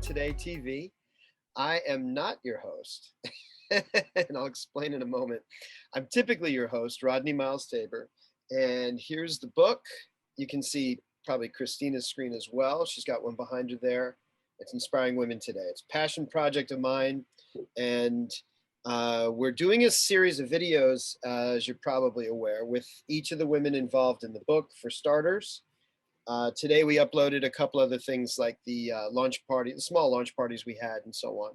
IWTtv. I am not your host, and I'll explain in a moment. I'm typically your host, Rodney Miles Taber, and here's the book. You can see probably Kristina's screen as well. She's got one behind her there. It's Inspiring Women Today. It's a passion project of mine, and we're doing a series of videos, as you're probably aware, with each of the women involved in the book, for starters. Today we uploaded a couple other things like the launch party, the small launch parties we had, and so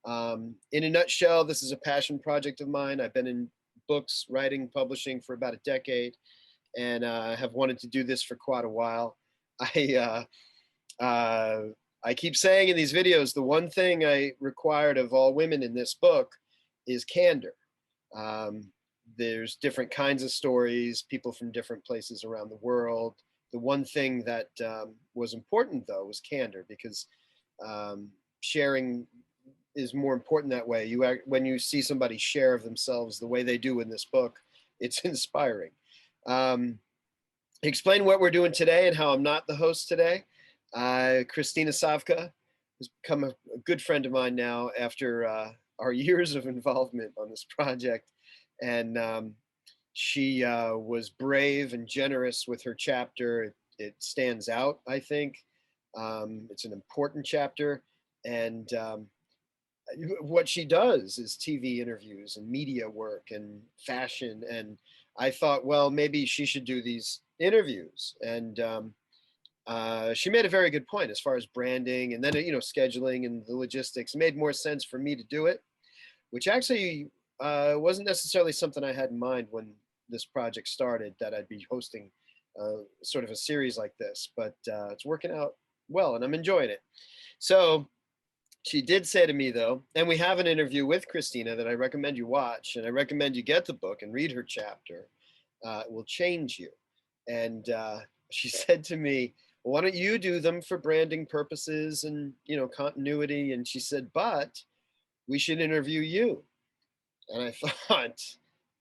on. In a nutshell, this is a passion project of mine. I've been in books, writing, publishing for about a decade, and have wanted to do this for quite a while. I keep saying in these videos, the one thing I required of all women in this book is candor. There's different kinds of stories, people from different places around the world. The one thing that was important, though, was candor, because sharing is more important that way. When you see somebody share of themselves the way they do in this book, it's inspiring. Explain what we're doing today and how I'm not the host today. Kristina Savka has become a good friend of mine now after our years of involvement on this project. And she was brave and generous with her chapter. It stands out, I think. It's an important chapter. And what she does is TV interviews and media work and fashion. And I thought, well, maybe she should do these interviews. And she made a very good point as far as branding, and then, scheduling and the logistics. It made more sense for me to do it, which actually wasn't necessarily something I had in mind when this project started, that I'd be hosting sort of a series like this, but it's working out well and I'm enjoying it. So she did say to me, though, and we have an interview with Kristina that I recommend you watch, and I recommend you get the book and read her chapter. It will change you. And she said to me, well, why don't you do them for branding purposes and, continuity? And she said, but we should interview you. And I thought,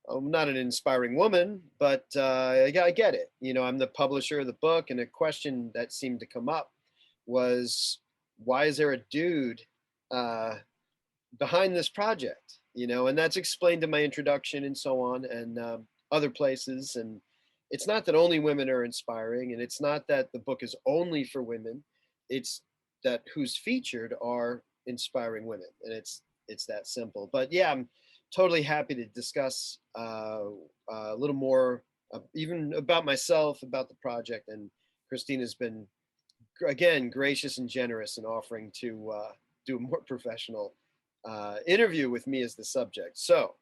I'm not an inspiring woman, but I get it. I'm the publisher of the book, and a question that seemed to come up was, why is there a dude behind this project? And that's explained in my introduction and so on, and other places. And it's not that only women are inspiring, and it's not that the book is only for women. It's that who's featured are inspiring women, and it's that simple. But yeah, I'm totally happy to discuss a little more, even about myself, about the project. And Kristina's been, again, gracious and generous in offering to do a more professional interview with me as the subject. So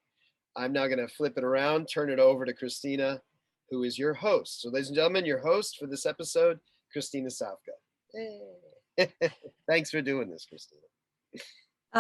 I'm now going to flip it around, turn it over to Kristina, who is your host. So, ladies and gentlemen, your host for this episode, Kristina Savka. Hey. Thanks for doing this, Kristina.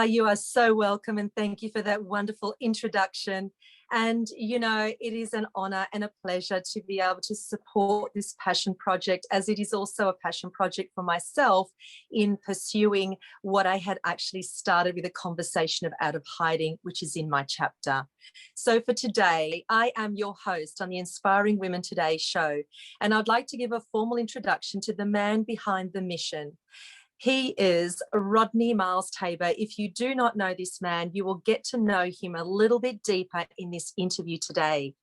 You are so welcome, and thank you for that wonderful introduction. And, it is an honor and a pleasure to be able to support this passion project, as it is also a passion project for myself in pursuing what I had actually started with, a conversation of Out of Hiding, which is in my chapter. So for today, I am your host on the Inspiring Women Today show, and I'd like to give a formal introduction to the man behind the mission. He is Rodney Miles Taber. If you do not know this man, you will get to know him a little bit deeper in this interview today.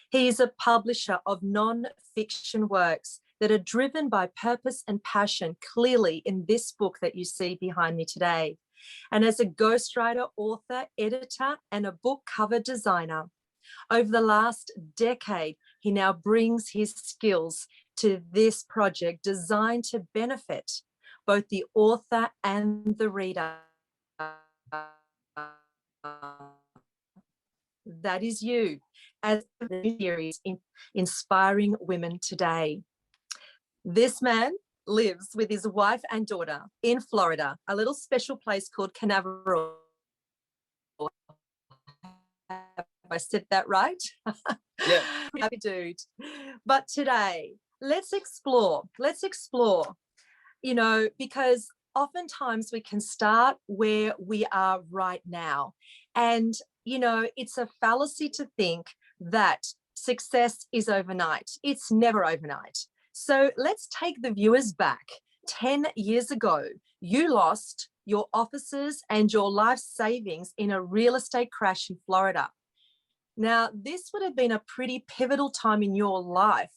He is a publisher of non-fiction works that are driven by purpose and passion, clearly in this book that you see behind me today. And as a ghostwriter, author, editor, and a book cover designer, over the last decade, he now brings his skills to this project designed to benefit both the author and the reader. That is you, as the series Inspiring Women Today. This man lives with his wife and daughter in Florida, a little special place called Canaveral. Have I said that right? Yeah. Happy dude. But today, let's explore, because oftentimes we can start where we are right now. And, it's a fallacy to think that success is overnight. It's never overnight. So let's take the viewers back. 10 years ago, you lost your offices, and your life savings in a real estate crash in Florida. Now, this would have been a pretty pivotal time in your life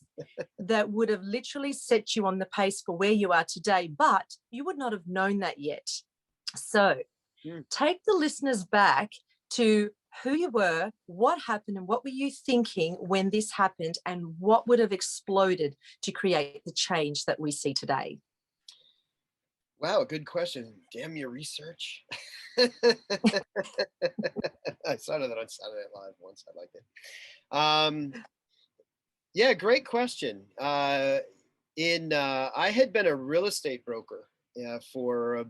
that would have literally set you on the pace for where you are today, but you would not have known that yet. So take the listeners back to who you were, what happened, and what were you thinking when this happened, and what would have exploded to create the change that we see today? Wow, good question. Damn your research. I saw that on Saturday Night Live once. I liked it. Yeah, great question. I had been a real estate broker for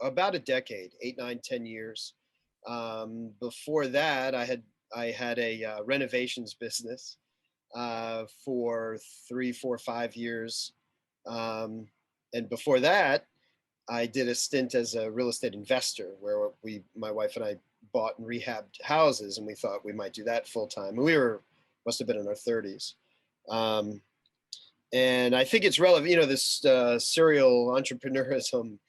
about a decade, 8, 9, 10 years. Before that, I had a renovations business for 3, 4, 5 years, and before that, I did a stint as a real estate investor where my wife and I bought and rehabbed houses, and we thought we might do that full time. Must have been in our 30s. And I think it's relevant, this serial entrepreneurism.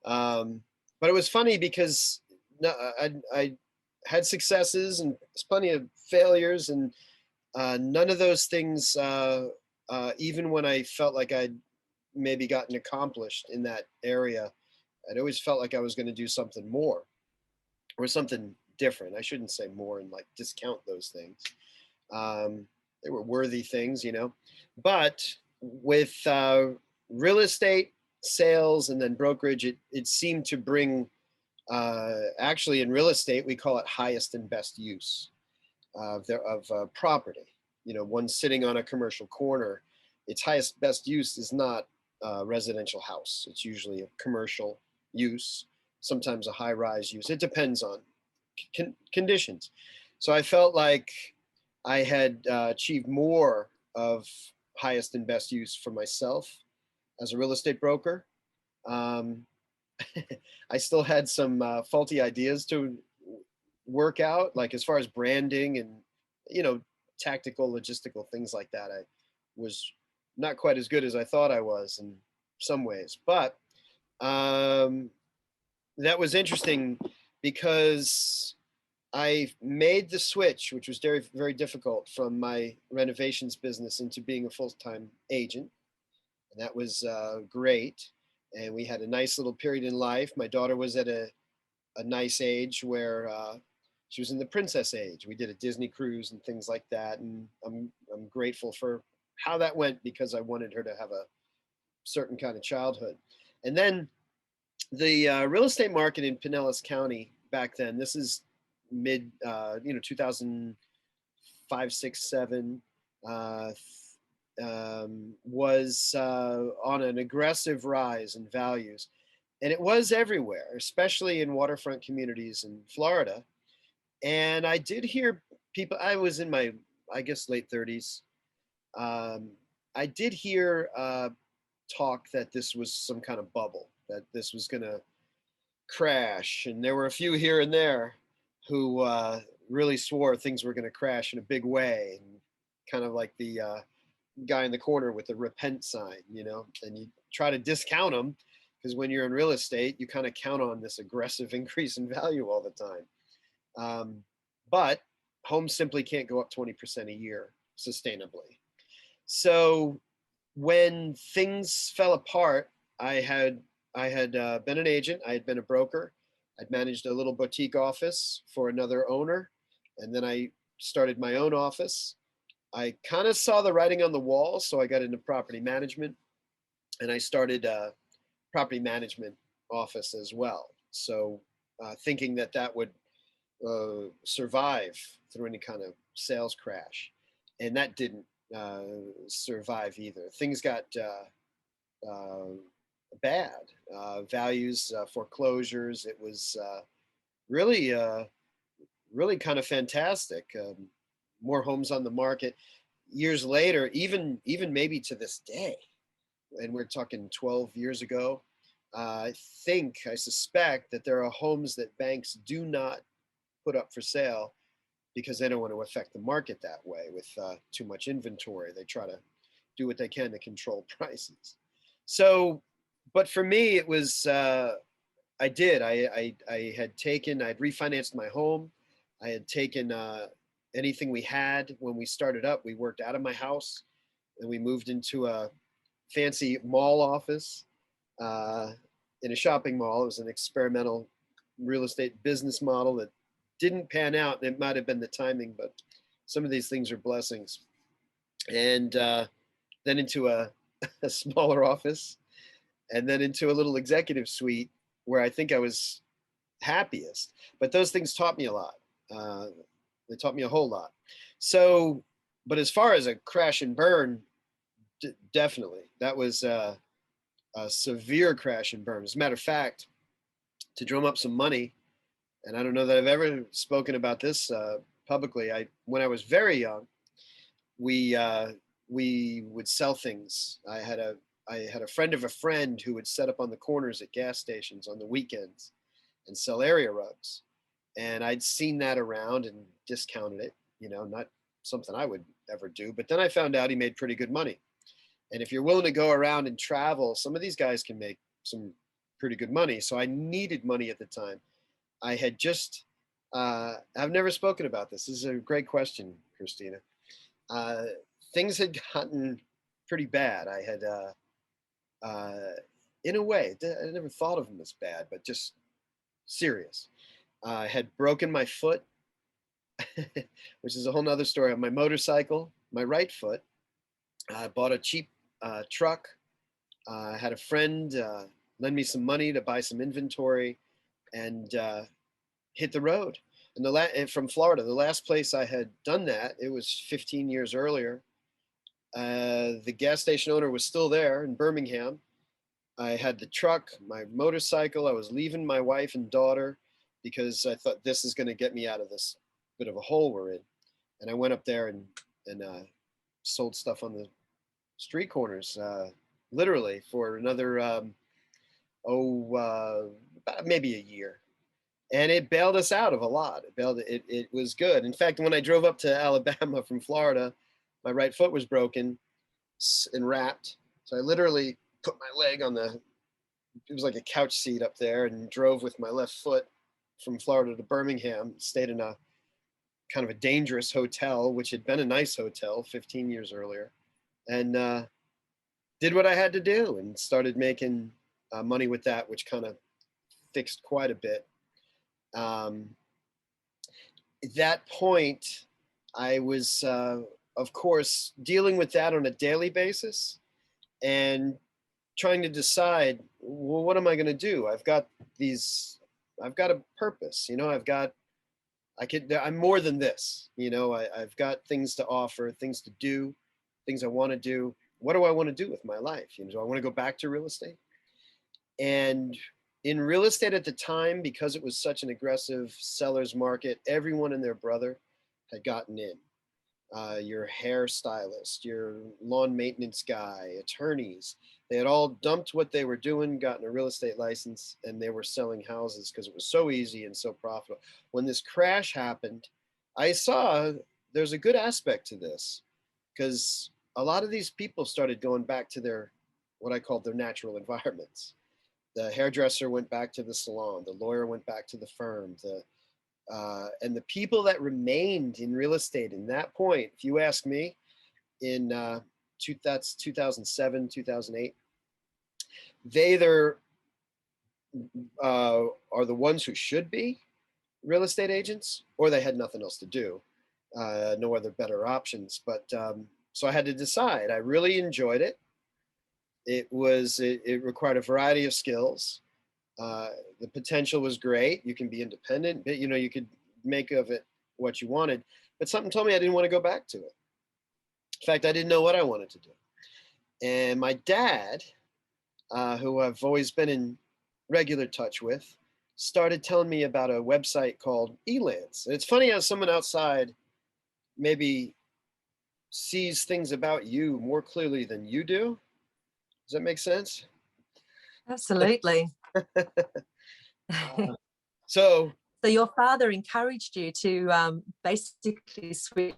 But it was funny because I had successes and plenty of failures, and none of those things, even when I felt like I'd maybe gotten accomplished in that area, I'd always felt like I was going to do something more or something different. I shouldn't say more and like discount those things. They were worthy things, but with real estate sales and then brokerage, it seemed to bring, actually in real estate, we call it highest and best use of property. One sitting on a commercial corner, its highest best use is not a residential house. It's usually a commercial use, sometimes a high-rise use. It depends on conditions. So I felt like I had achieved more of highest and best use for myself as a real estate broker. I still had some faulty ideas to work out, like as far as branding and, tactical, logistical things like that. I was not quite as good as I thought I was in some ways, but that was interesting because I made the switch, which was very, very difficult, from my renovations business into being a full-time agent. And that was great. And we had a nice little period in life. My daughter was at a nice age where she was in the princess age. We did a Disney cruise and things like that. And I'm grateful for how that went because I wanted her to have a certain kind of childhood. And then the real estate market in Pinellas County back then, this is mid 2005, 6, 7, was on an aggressive rise in values, and it was everywhere, especially in waterfront communities in Florida. And I did hear people, I was in my, I guess, late 30s. I did hear talk that this was some kind of bubble, that this was going to crash. And there were a few here and there who really swore things were going to crash in a big way, and kind of like the guy in the corner with the repent sign, and you try to discount them because when you're in real estate, you kind of count on this aggressive increase in value all the time. But homes simply can't go up 20% a year sustainably. So when things fell apart, I had been an agent, I had been a broker, I'd managed a little boutique office for another owner, and then I started my own office. I kind of saw the writing on the wall, so I got into property management, and I started a property management office as well. So thinking that would survive through any kind of sales crash, and that didn't survive either. Things got bad. Values, foreclosures. It was really, really kind of fantastic. More homes on the market. Years later, even maybe to this day, and we're talking 12 years ago, I suspect that there are homes that banks do not put up for sale because they don't want to affect the market that way with too much inventory. They try to do what they can to control prices. So, but for me, it was I did. I had taken, I'd refinanced my home. I had taken anything we had when we started up. We worked out of my house and we moved into a fancy mall office uh, in a shopping mall. It was an experimental real estate business model that didn't pan out. It might have been the timing, but some of these things are blessings. And then into a smaller office, and then into a little executive suite where I think I was happiest. But those things taught me a lot. Uh, they taught me a whole lot. So, but as far as a crash and burn, definitely that was a severe crash and burn. As a matter of fact, to drum up some money, and I don't know that I've ever spoken about this publicly. When I was very young, we we would sell things. I had a friend of a friend who would set up on the corners at gas stations on the weekends and sell area rugs. And I'd seen that around and discounted it, not something I would ever do. But then I found out he made pretty good money. And if you're willing to go around and travel, some of these guys can make some pretty good money. So I needed money at the time. I had just, I've never spoken about this. This is a great question, Kristina. Uh, Things had gotten pretty bad. I had, in a way, I never thought of them as bad, but just serious. I had broken my foot, which is a whole nother story. On my motorcycle, my right foot. I bought a cheap truck. I had a friend lend me some money to buy some inventory and hit the road. And from Florida, the last place I had done that, it was 15 years earlier. The gas station owner was still there in Birmingham. I had the truck, my motorcycle. I was leaving my wife and daughter because I thought this is going to get me out of this bit of a hole we're in. And I went up there and sold stuff on the street corners, literally for another maybe a year. And it bailed us out of a lot. It was good. In fact, when I drove up to Alabama from Florida, my right foot was broken and wrapped. So I literally put my leg on it was like a couch seat up there, and drove with my left foot from Florida to Birmingham, stayed in a kind of a dangerous hotel, which had been a nice hotel 15 years earlier, and did what I had to do and started making money with that, which kind of fixed quite a bit. At that point, I was, of course, dealing with that on a daily basis and trying to decide, well, what am I going to do? I've got a purpose, I'm more than this, I've got things to offer, things to do, things I want to do. What do I want to do with my life? Do I want to go back to real estate? And in real estate at the time, because it was such an aggressive seller's market, everyone and their brother had gotten in. Your hairstylist, your lawn maintenance guy, attorneys, they had all dumped what they were doing, gotten a real estate license, and they were selling houses because it was so easy and so profitable. When this crash happened, I saw there's a good aspect to this, because a lot of these people started going back to what I called their natural environments. The hairdresser went back to the salon, the lawyer went back to the firm, and the people that remained in real estate in that point, if you ask me, in that's 2007, 2008, they either are the ones who should be real estate agents, or they had nothing else to do, no other better options. But so I had to decide. I really enjoyed it. It required a variety of skills. The potential was great. You can be independent, but you could make of it what you wanted. But something told me I didn't want to go back to it. In fact, I didn't know what I wanted to do. And my dad, who I've always been in regular touch with, started telling me about a website called Elance. And it's funny how someone outside maybe sees things about you more clearly than you do. Does that make sense? Absolutely. So your father encouraged you to basically switch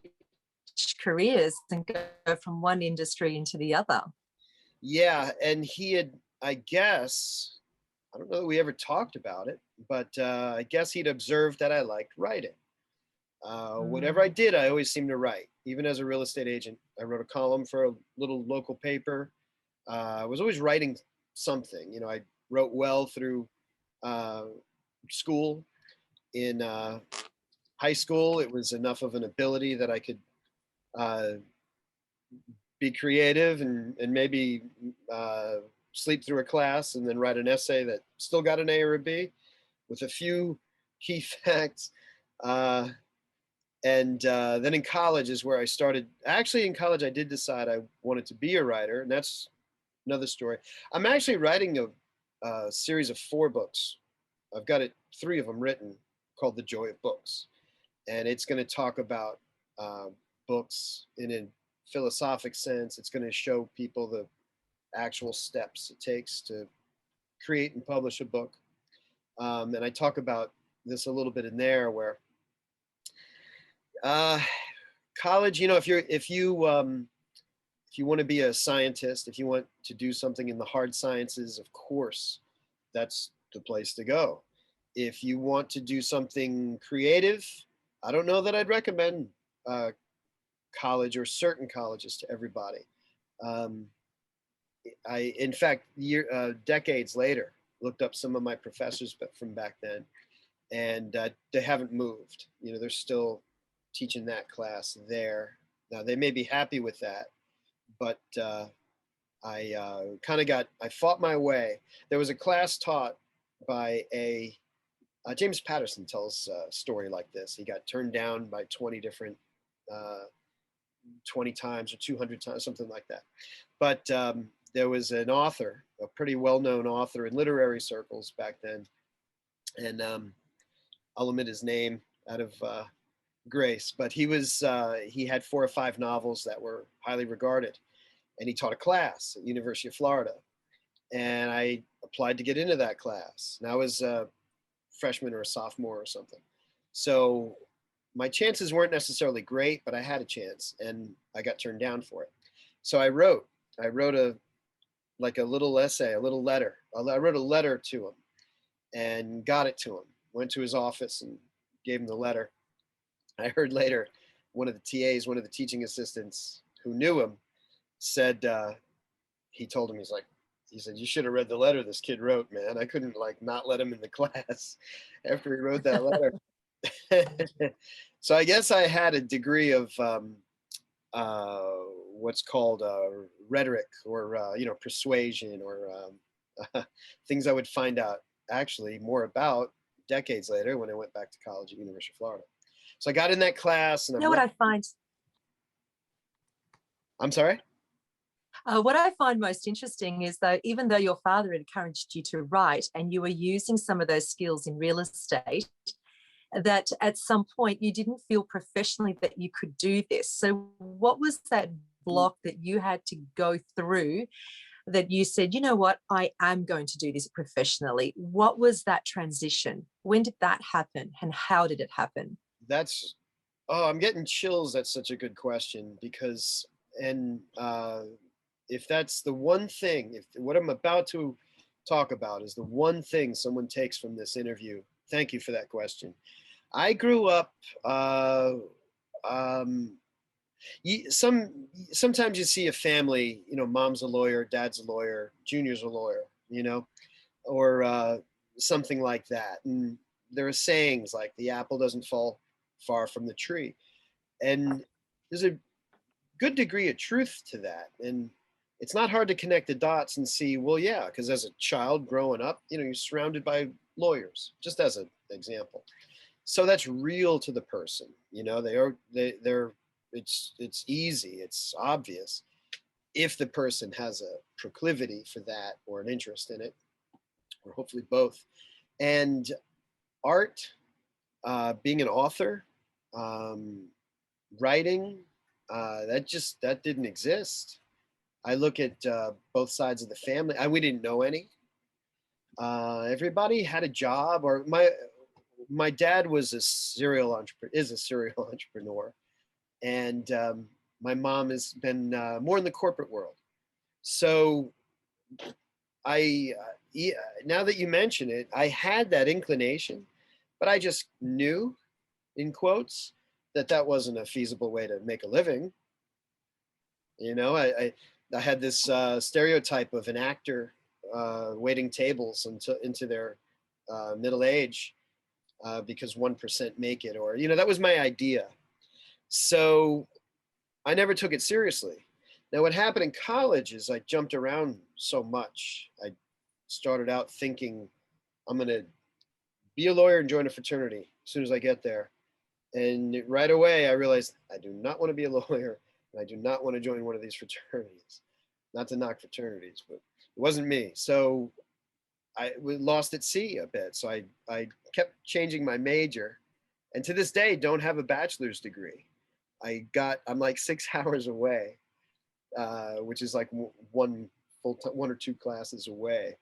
careers and go from one industry into the other. Yeah, and he had, I guess, I don't know that we ever talked about it, but I guess he'd observed that I liked writing. Whatever I Mm. did, I always seemed to write. Even as a real estate agent, I wrote a column for a little local paper. I was always writing something. You know, I wrote well through uh, school. In high school, it was enough of an ability that I could uh, be creative and maybe uh, sleep through a class and then write an essay that still got an A or a B with a few key facts. Uh, and then in college is where I started. Actually, in college, I did decide I wanted to be a writer, and that's another story. I'm actually writing a series of 4 books. I've got 3 of them written, called The Joy of Books, and it's going to talk about uh, books in a philosophic sense. It's going to show people the actual steps it takes to create and publish a book. And I talk about this a little bit in there, where uh, college, you know, if you want to be a scientist, if you want to do something in the hard sciences, of course, that's the place to go. If you want to do something creative, I don't know that I'd recommend uh, college or certain colleges to everybody. Um, in fact, decades later, looked up some of my professors from back then, and they haven't moved. You know, they're still teaching that class there. Now they may be happy with that, but I I fought my way. There was a class taught by James Patterson tells a story like this. He got turned down by 20 different, uh, 20 times or 200 times, something like that. But there was an author, a pretty well-known author in literary circles back then, and I'll omit his name out of grace, but he had 4 or 5 novels that were highly regarded, and he taught a class at University of Florida, and I applied to get into that class. And I was a freshman or a sophomore or something, so my chances weren't necessarily great, but I had a chance, and I got turned down for it. So I wrote a little essay, a little letter. I wrote a letter to him and got it to him. Went to his office and gave him the letter. I heard later one of the TAs, one of the teaching assistants who knew him, said he told him, he said, you should have read the letter this kid wrote, man. I couldn't not let him in the class after he wrote that letter. So I guess I had a degree of uh, what's called rhetoric, or persuasion, or things I would find out actually more about decades later when I went back to college at University of Florida. So I got in that class, and You know what I find? I'm sorry. What I find most interesting is, though, even though your father encouraged you to write and you were using some of those skills in real estate, that at some point you didn't feel professionally that you could do this. So what was that block that you had to go through, that you said, you know what, I am going to do this professionally? What was that transition? When did that happen, and how did it happen? That's Oh, I'm getting chills. That's such a good question, because and if that's the one thing, if what I'm about to talk about is the one thing someone takes from this interview, thank you for that question. I grew up. Um, sometimes you see a family. You know, mom's a lawyer, dad's a lawyer, junior's a lawyer. You know, or something like that. And there are sayings like the apple doesn't fall far from the tree, and there's a good degree of truth to that. And it's not hard to connect the dots and see, well, yeah, because as a child growing up, you know, you're surrounded by lawyers, just as an example. So that's real to the person. You know, they're it's easy, it's obvious if the person has a proclivity for that or an interest in it, or hopefully both. And art, being an author, um, writing, that didn't exist. I look at both sides of the family. We didn't know any. Everybody had a job, or my dad was a serial entrepreneur, is a serial entrepreneur, and my mom has been more in the corporate world. So I, yeah, now that you mention it, I had that inclination, but I just knew, in quotes, that that wasn't a feasible way to make a living. You know, I had this stereotype of an actor waiting tables until into their middle age because 1% make it, or, you know, that was my idea. So I never took it seriously. Now, what happened in college is I jumped around so much. I started out thinking I'm going to be a lawyer and join a fraternity as soon as I get there. And right away, I realized I do not want to be a lawyer and I do not want to join one of these fraternities. Not to knock fraternities, but it wasn't me. So I lost at sea a bit. So I kept changing my major, and to this day, don't have a bachelor's degree. I'm like 6 hours away, which is like one full time, one or two classes away.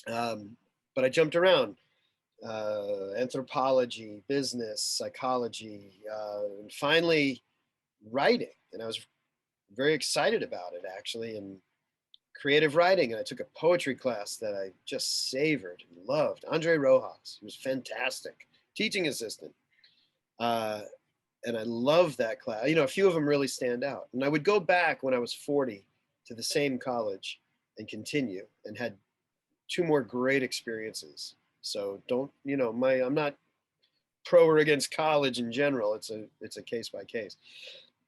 But I jumped around anthropology, business, psychology, and finally writing. And I was very excited about it, actually, and creative writing. And I took a poetry class that I just savored and loved. Andre Rojas, he was fantastic, teaching assistant. Uh, and I love that class. You know, a few of them really stand out. And I would go back when I was 40 to the same college and continue, and had two more great experiences. So don't, you know, I'm not pro or against college in general. It's a case by case.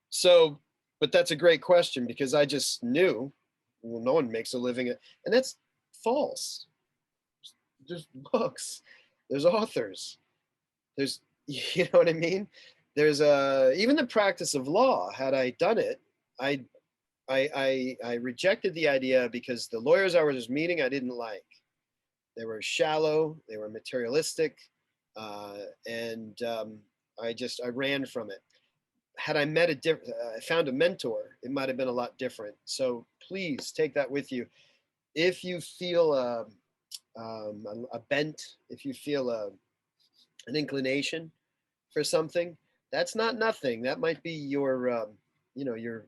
So, but that's a great question, because I just knew, well, no one makes a living and that's false. There's books, there's authors, there's, you know what I mean? There's even the practice of law. Had I done it, I I rejected the idea because the lawyers I was meeting I didn't like. They were shallow, they were materialistic, and I ran from it. Had I met found a mentor, it might have been a lot different. So please take that with you. If you feel a bent, if you feel an inclination for something, that's not nothing. That might be your, you know, your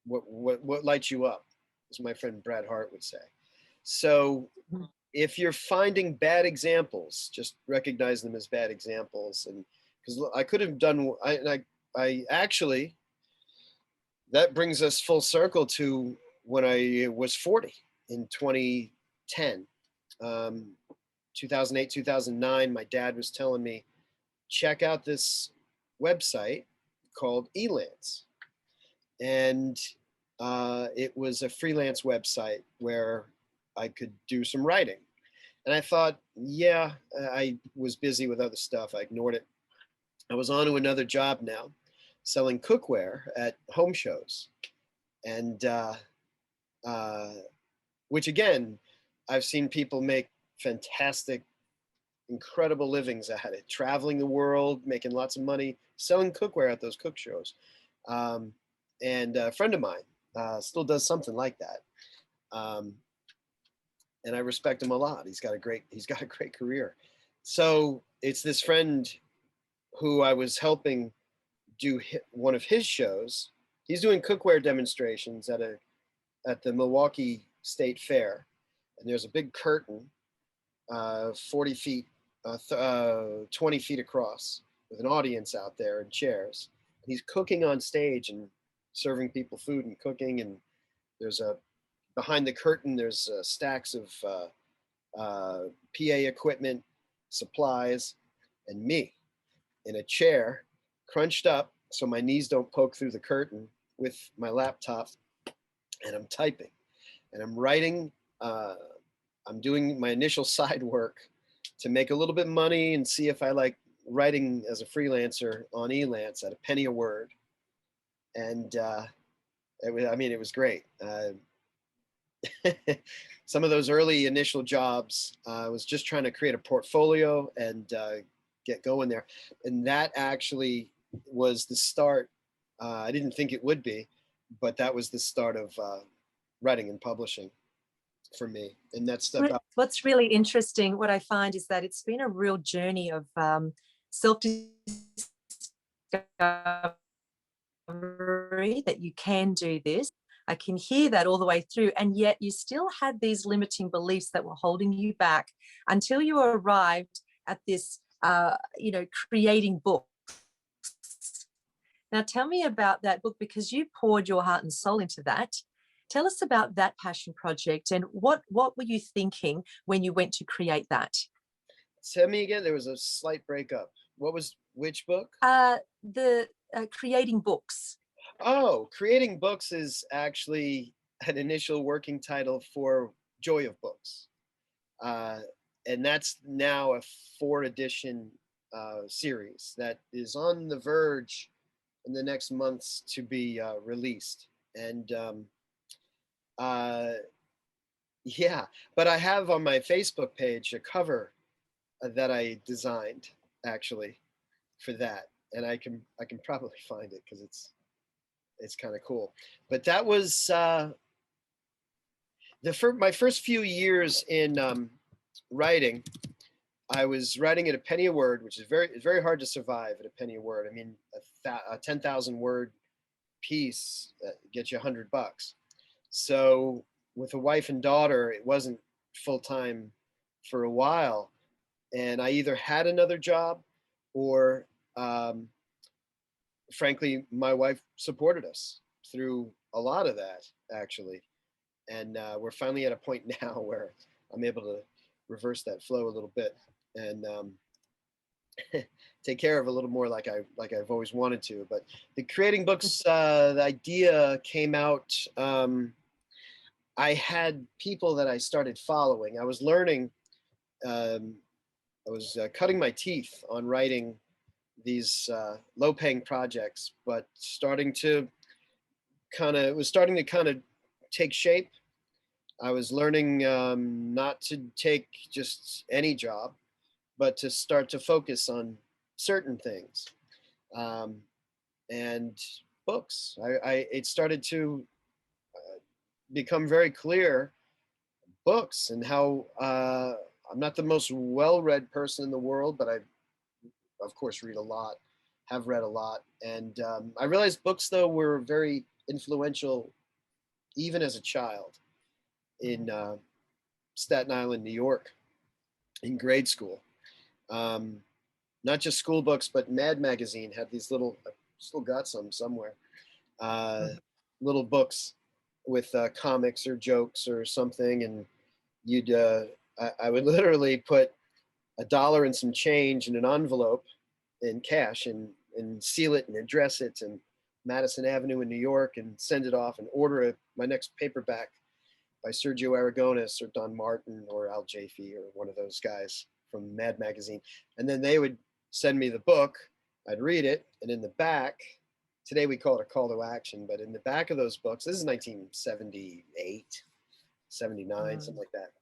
what lights you up, as my friend Brad Hart would say. So if you're finding bad examples, just recognize them as bad examples. And because I could have done, I actually, that brings us full circle to when I was 40 in 2010, 2008, 2009. My dad was telling me, check out this website called Elance. And it was a freelance website where I could do some writing. And I thought, yeah, I was busy with other stuff. I ignored it. I was on to another job now, selling cookware at home shows. And uh, which again, I've seen people make fantastic, incredible livings at it, traveling the world, making lots of money, selling cookware at those cook shows. Um, and a friend of mine still does something like that. Um, and I respect him a lot. He's got a great career. So it's this friend who I was helping do one of his shows. He's doing cookware demonstrations at the Milwaukee State Fair, and there's a big curtain, 40 feet, 20 feet across, with an audience out there and chairs. And he's cooking on stage and serving people food and cooking. And there's behind the curtain, there's stacks of PA equipment, supplies, and me in a chair, crunched up so my knees don't poke through the curtain, with my laptop, and I'm typing and I'm writing. I'm doing my initial side work to make a little bit of money and see if I like writing as a freelancer on Elance at a penny a word. And it was great. Some of those early initial jobs, I was just trying to create a portfolio and get going there. And that actually was the start. I didn't think it would be, but that was the start of writing and publishing for me. And that's about. What's really interesting, what I find is that it's been a real journey of self-discovery, that you can do this. I can hear that all the way through. And yet you still had these limiting beliefs that were holding you back until you arrived at this, creating books. Now, tell me about that book, because you poured your heart and soul into that. Tell us about that passion project, and what were you thinking when you went to create that? Tell me again. There was a slight breakup. What was which book? The creating books. Oh, creating books is actually an initial working title for Joy of Books. Uh, and that's now a 4 edition series that is on the verge in the next months to be released. And uh, yeah, but I have on my Facebook page a cover that I designed actually for that, and I can probably find it because it's kind of cool. But that was my first few years in writing. I was writing at a penny a word, which is it's very hard to survive at a penny a word. I mean, a 10,000 word piece gets you $100. So with a wife and daughter, it wasn't full time for a while, and I either had another job or, frankly, my wife supported us through a lot of that actually, and we're finally at a point now where I'm able to reverse that flow a little bit and take care of a little more like I've always wanted to. But the creating books, the idea came out. I had people that I started following. I was learning. Um, I was cutting my teeth on writing these low-paying projects, but it was starting to kind of take shape. I was learning not to take just any job, but to start to focus on certain things. Um, and books. It started to become very clear, books, and how I'm not the most well-read person in the world, but I, of course, read a lot, have read a lot, and I realized books, though, were very influential, even as a child, in Staten Island, New York, in grade school. Um, Not just school books, but Mad Magazine had these little, I still got some somewhere, uh, little books with comics or jokes or something, and I would literally put $1 and some change in an envelope in cash, and seal it and address it in Madison Avenue in New York, and send it off and order my next paperback by Sergio Aragonis or Don Martin or Al Jaffe or one of those guys from Mad Magazine. And then they would send me the book. I'd read it, and in the back, today we call it a call to action, but in the back of those books, this is 1978, 79, something like that,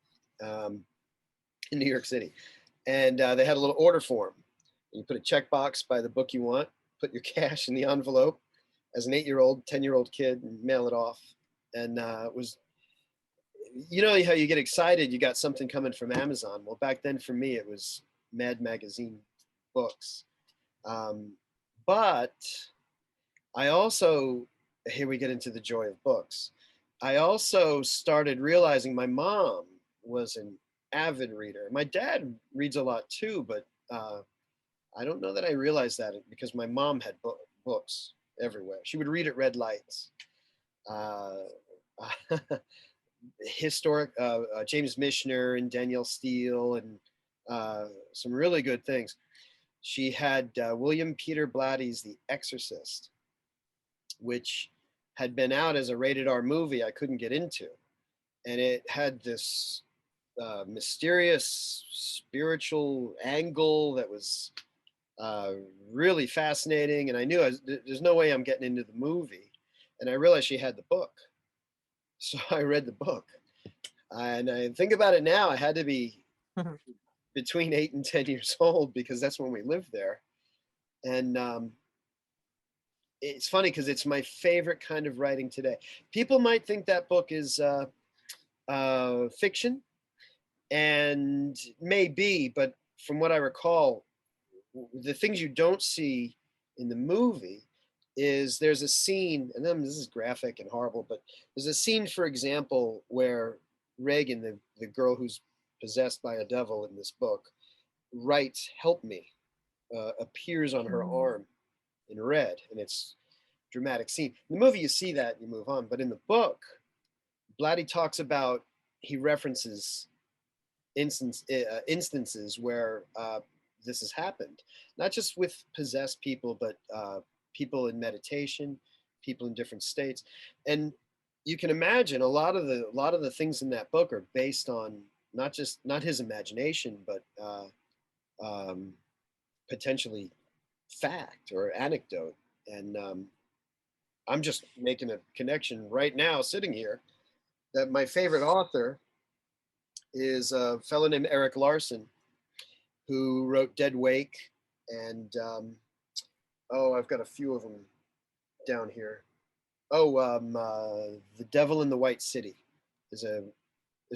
in New York City. And they had a little order form. You put a checkbox by the book you want, put your cash in the envelope as an 8-year-old, 10-year-old kid, and mail it off. And it was, you know how you get excited, you got something coming from Amazon. Well, back then for me, it was Mad Magazine books. But I also, here we get into the joy of books. I also started realizing my mom was an avid reader. My dad reads a lot too, but I don't know that I realized that because my mom had books everywhere. She would read at red lights. Uh, Historic James Michener and Danielle Steele, and some really good things. She had William Peter Blatty's The Exorcist, which had been out as a rated R movie I couldn't get into. And it had this mysterious spiritual angle that was really fascinating. And I knew there's no way I'm getting into the movie. And I realized she had the book. So I read the book. And I think about it now, I had to be between 8 and 10 years old because that's when we lived there. And it's funny because it's my favorite kind of writing today. People might think that book is fiction, and maybe, but from what I recall, the things you don't see in the movie is there's a scene, and then this is graphic and horrible, but there's a scene, for example, where Reagan, the girl who's possessed by a devil in this book, writes "Help me," appears on her Mm. arm in red, and it's a dramatic scene. In the movie, you see that and you move on, but in the book, Blatty talks about, he references instances where this has happened, not just with possessed people, but people in meditation, people in different states, and you can imagine a lot of the things in that book are based on not his imagination, but um, potentially fact or anecdote. And I'm just making a connection right now, sitting here, that my favorite author is a fellow named Eric Larson, who wrote Dead Wake, and oh, I've got a few of them down here. Oh, The Devil in the White City is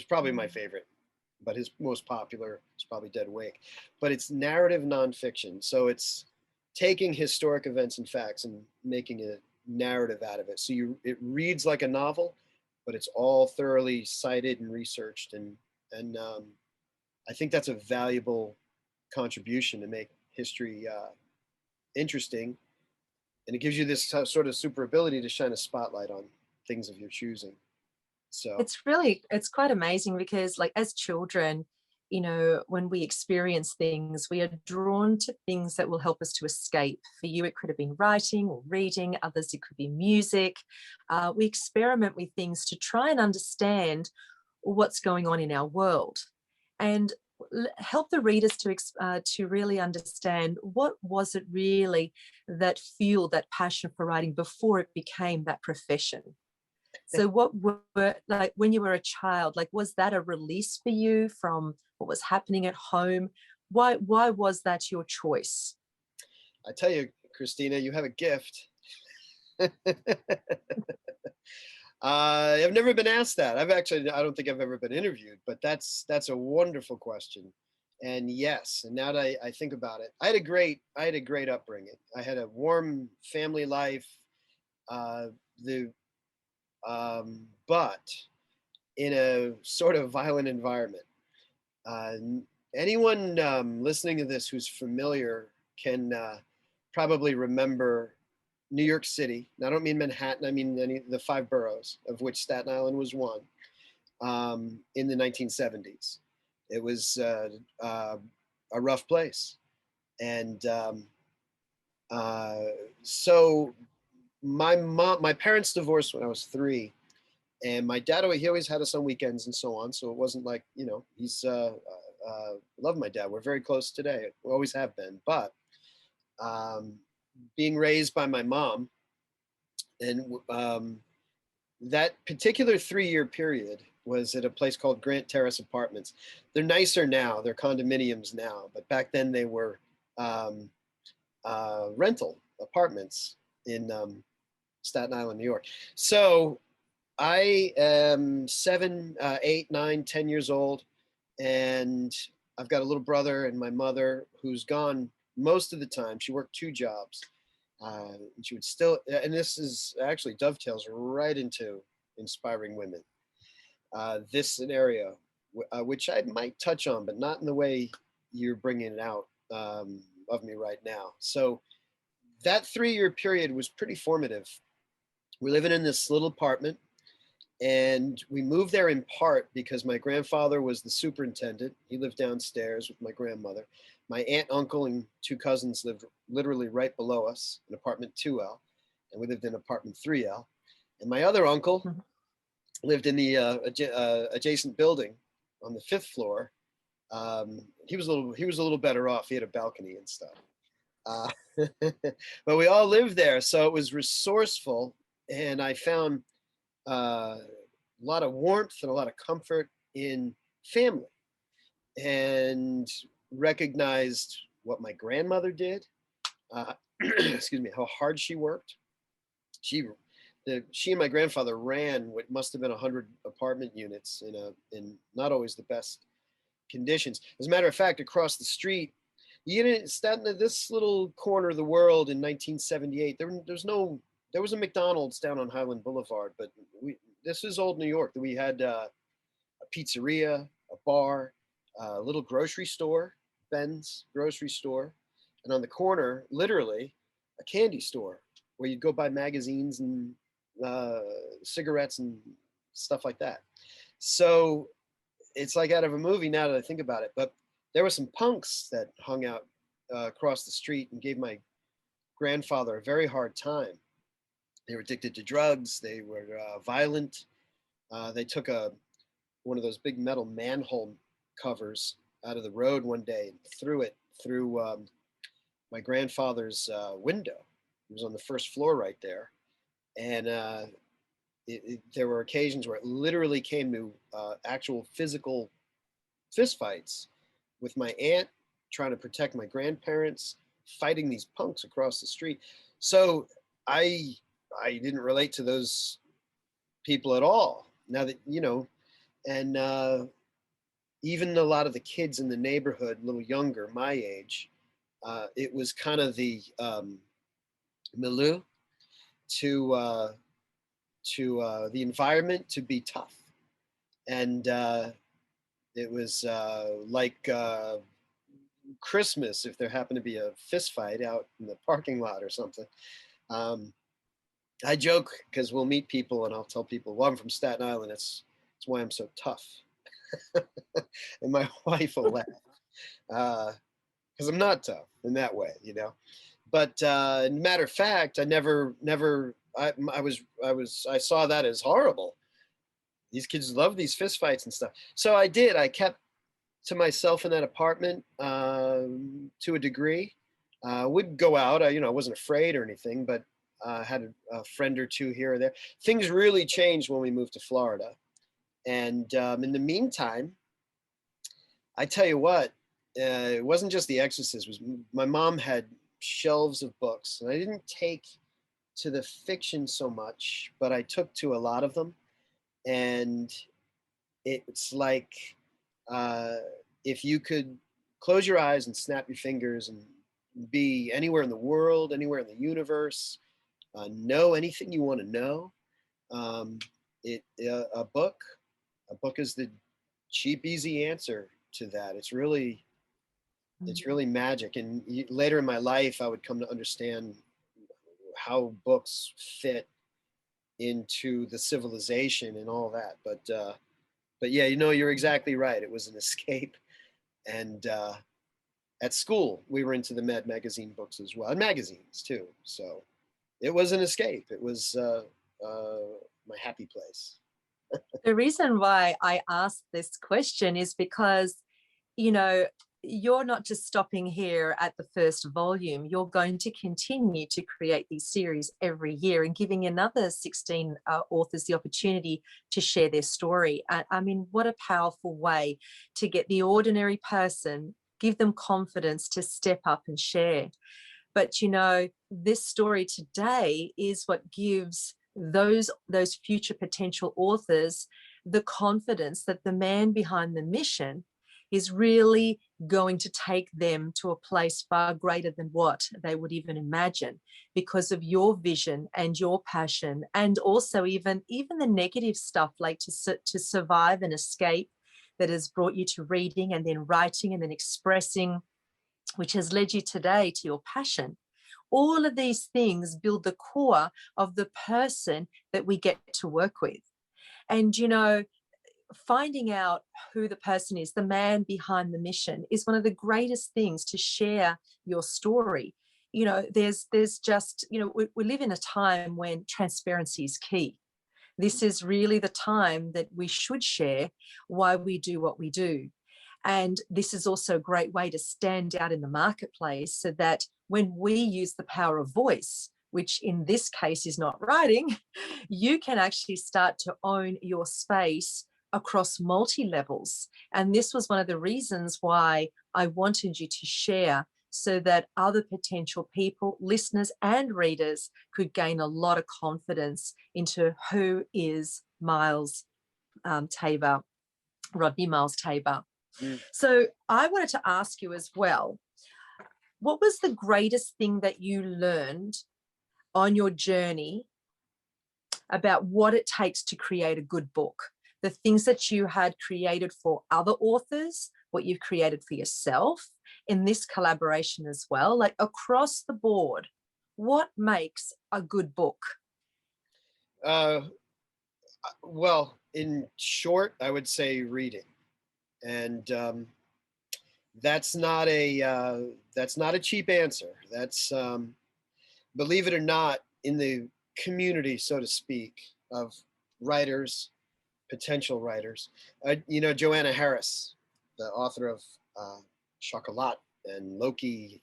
probably my favorite, but his most popular is probably Dead Wake. But it's narrative nonfiction, so it's taking historic events and facts and making a narrative out of it. So it reads like a novel, but it's all thoroughly cited and researched, and I think that's a valuable contribution to make history interesting, and it gives you this sort of super ability to shine a spotlight on things of your choosing. So It's quite amazing because, like, as children, you know, when we experience things, we are drawn to things that will help us to escape. For you, it could have been writing or reading, others, it could be music. We experiment with things to try and understand what's going on in our world and help the readers to really understand what was it really that fueled that passion for writing before it became that profession. So what were, like, when you were a child, like, was that a release for you from what was happening at home? Why was that your choice? I tell you, Christina, you have a gift. I've never been asked that. I don't think I've ever been interviewed, but that's a wonderful question. And yes, and now that I think about it, I had a great upbringing. I had a warm family life. The but in a sort of violent environment. Uh, Anyone listening to this who's familiar can probably remember New York City. And I don't mean Manhattan. I mean the five boroughs, of which Staten Island was one, in the 1970s. It was a rough place, and uh, so my parents divorced when I was 3, and my dad, he always had us on weekends and so on. So it wasn't like, he's love my dad. We're very close today. We always have been. But um, being raised by my mom, and that particular 3-year period was at a place called Grant Terrace Apartments. They're nicer now. They're condominiums now, but back then they were um, rental apartments in Staten Island, New York. So I am 7, 8, 9, 10 years old, and I've got a little brother and my mother who's gone most of the time. She worked 2 jobs. And she would still, and this is actually dovetails right into inspiring women. This scenario, which I might touch on, but not in the way you're bringing it out of me right now. So that 3-year period was pretty formative. We're living in this little apartment, and we moved there in part because my grandfather was the superintendent. He lived downstairs with my grandmother. My aunt, uncle, and 2 cousins lived literally right below us in apartment 2L, and we lived in apartment 3L. And my other uncle Mhm. lived in the adjacent building on the 5th floor. He was a little better off. He had a balcony and stuff. Uh, but we all lived there, so it was resourceful, and I found a lot of warmth and a lot of comfort in family, and recognized what my grandmother did. Excuse me, how hard she worked. She, she and my grandfather ran what must have been 100 apartment units in not always the best conditions. As a matter of fact, across the street, You didn't stand in this little corner of the world in 1978. There was a McDonald's down on Highland Boulevard, but this is old New York. We had a pizzeria, a bar, a little grocery store, Ben's grocery store, and on the corner, literally, a candy store where you'd go buy magazines and uh, cigarettes and stuff like that. So it's like out of a movie now that I think about it. But there were some punks that hung out across the street and gave my grandfather a very hard time. They were addicted to drugs. They were violent. They took one of those big metal manhole covers out of the road one day and threw it through my grandfather's window. It was on the first floor right there, and there were occasions where it literally came to actual physical fistfights with my aunt trying to protect my grandparents, fighting these punks across the street. So I didn't relate to those people at all. Now that and even a lot of the kids in the neighborhood, a little younger, my age, it was kind of the milieu to the environment to be tough, and it was like Christmas if there happened to be a fist fight out in the parking lot or something. I joke because we'll meet people and I'll tell people, well, I'm from Staten Island. That's why I'm so tough. And my wife will laugh because I'm not tough in that way, But matter of fact, I never. I saw that as horrible. These kids love these fistfights and stuff. So I did. I kept to myself in that apartment to a degree. Would go out. I wasn't afraid or anything, but had a friend or two here or there. Things really changed when we moved to Florida. And in the meantime, I tell you what, it wasn't just The Exorcist. My mom had shelves of books, and I didn't take to the fiction so much, but I took to a lot of them. And it's like if you could close your eyes and snap your fingers and be anywhere in the world, anywhere in the universe, know anything you want to know, a book is the cheap, easy answer to that. It's really magic. And later in my life, I would come to understand how books fit into the civilization and all that. But yeah, you're exactly right. It was an escape. And at school, we were into the Mad Magazine books as well, and magazines too. So it was an escape. It was my happy place. The reason why I asked this question is because, you're not just stopping here at the first volume. You're going to continue to create these series every year and giving another 16 authors the opportunity to share their story. I mean, what a powerful way to get the ordinary person, give them confidence to step up and share. But, this story today is what gives those future potential authors the confidence that the man behind the mission is really going to take them to a place far greater than what they would even imagine, because of your vision and your passion, and also even the negative stuff, like to survive and escape, that has brought you to reading and then writing and then expressing, which has led you today to your passion. All of these things build the core of the person that we get to work with. And, finding out who the person is, the man behind the mission, is one of the greatest things to share your story. There's just, we live in a time when transparency is key. This is really the time that we should share why we do what we do. And this is also a great way to stand out in the marketplace, so that when we use the power of voice, which in this case is not writing, you can actually start to own your space across multi-levels. And this was one of the reasons why I wanted you to share, so that other potential people, listeners and readers, could gain a lot of confidence into who is Miles Taber, Rodney Miles Taber. So I wanted to ask you as well, what was the greatest thing that you learned on your journey about what it takes to create a good book? The things that you had created for other authors, what you've created for yourself in this collaboration as well, like across the board, what makes a good book? Uh, well, in short, I would say reading, and that's not a cheap answer. That's believe it or not, in the community, so to speak, of writers, potential writers. Joanna Harris, the author of Chocolat and Loki.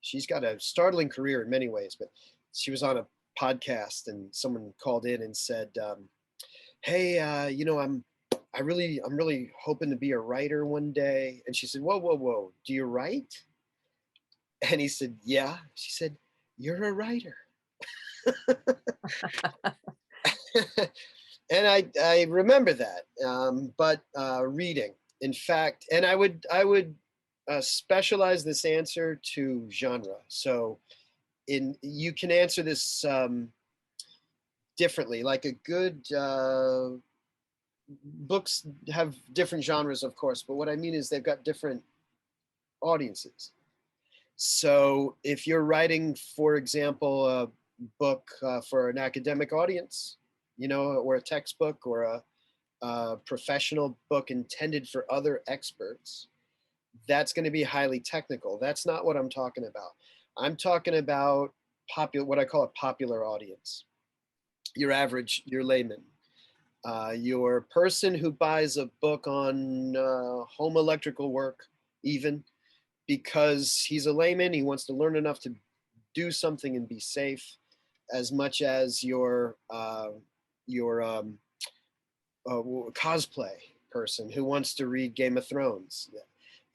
She's got a startling career in many ways, but she was on a podcast and someone called in and said, "Hey, I'm really hoping to be a writer one day." And she said, "Whoa, whoa, whoa! Do you write?" And he said, "Yeah." She said, "You're a writer." And I remember that. But reading, in fact, and I would specialize this answer to genre. So in you can answer this differently. Like a good books have different genres, of course, but what I mean is they've got different audiences. So if you're writing, for example, a book for an academic audience, or a textbook or a professional book intended for other experts, that's going to be highly technical. That's not what I'm talking about. I'm talking about what I call a popular audience. Your average, your layman, your person who buys a book on home electrical work, even because he's a layman, he wants to learn enough to do something and be safe, as much as your cosplay person who wants to read Game of Thrones.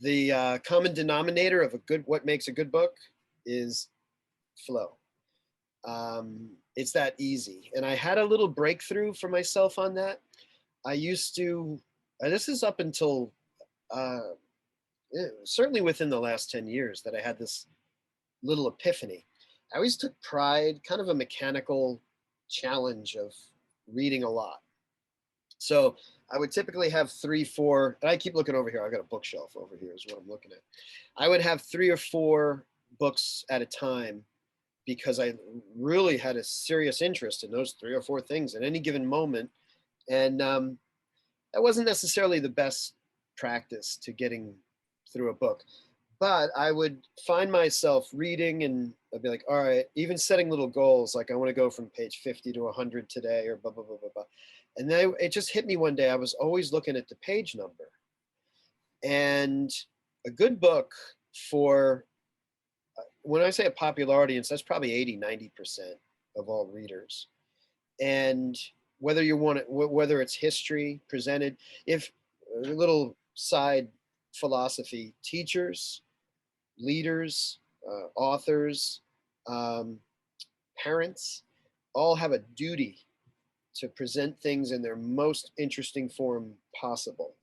The common denominator of what makes a good book is flow. It's that easy. And I had a little breakthrough for myself on that. I used to, this is up until uh, certainly within the last 10 years that I had this little epiphany. I always took pride, kind of a mechanical challenge of reading a lot. So I would typically have 3, 4, and I keep looking over here. I've got a bookshelf over here is what I'm looking at. I would have 3 or 4 books at a time because I really had a serious interest in those 3 or 4 things at any given moment. And that wasn't necessarily the best practice to getting through a book. But I would find myself reading and I'd be like, all right, even setting little goals, like I want to go from page 50 to 100 today or blah, blah, blah, blah, blah. And then it just hit me one day. I was always looking at the page number. And a good book for, when I say a popular audience, that's probably 80-90% of all readers. And whether you want it, whether it's history presented, if a little side philosophy, teachers, leaders, authors, um, parents, all have a duty to present things in their most interesting form possible.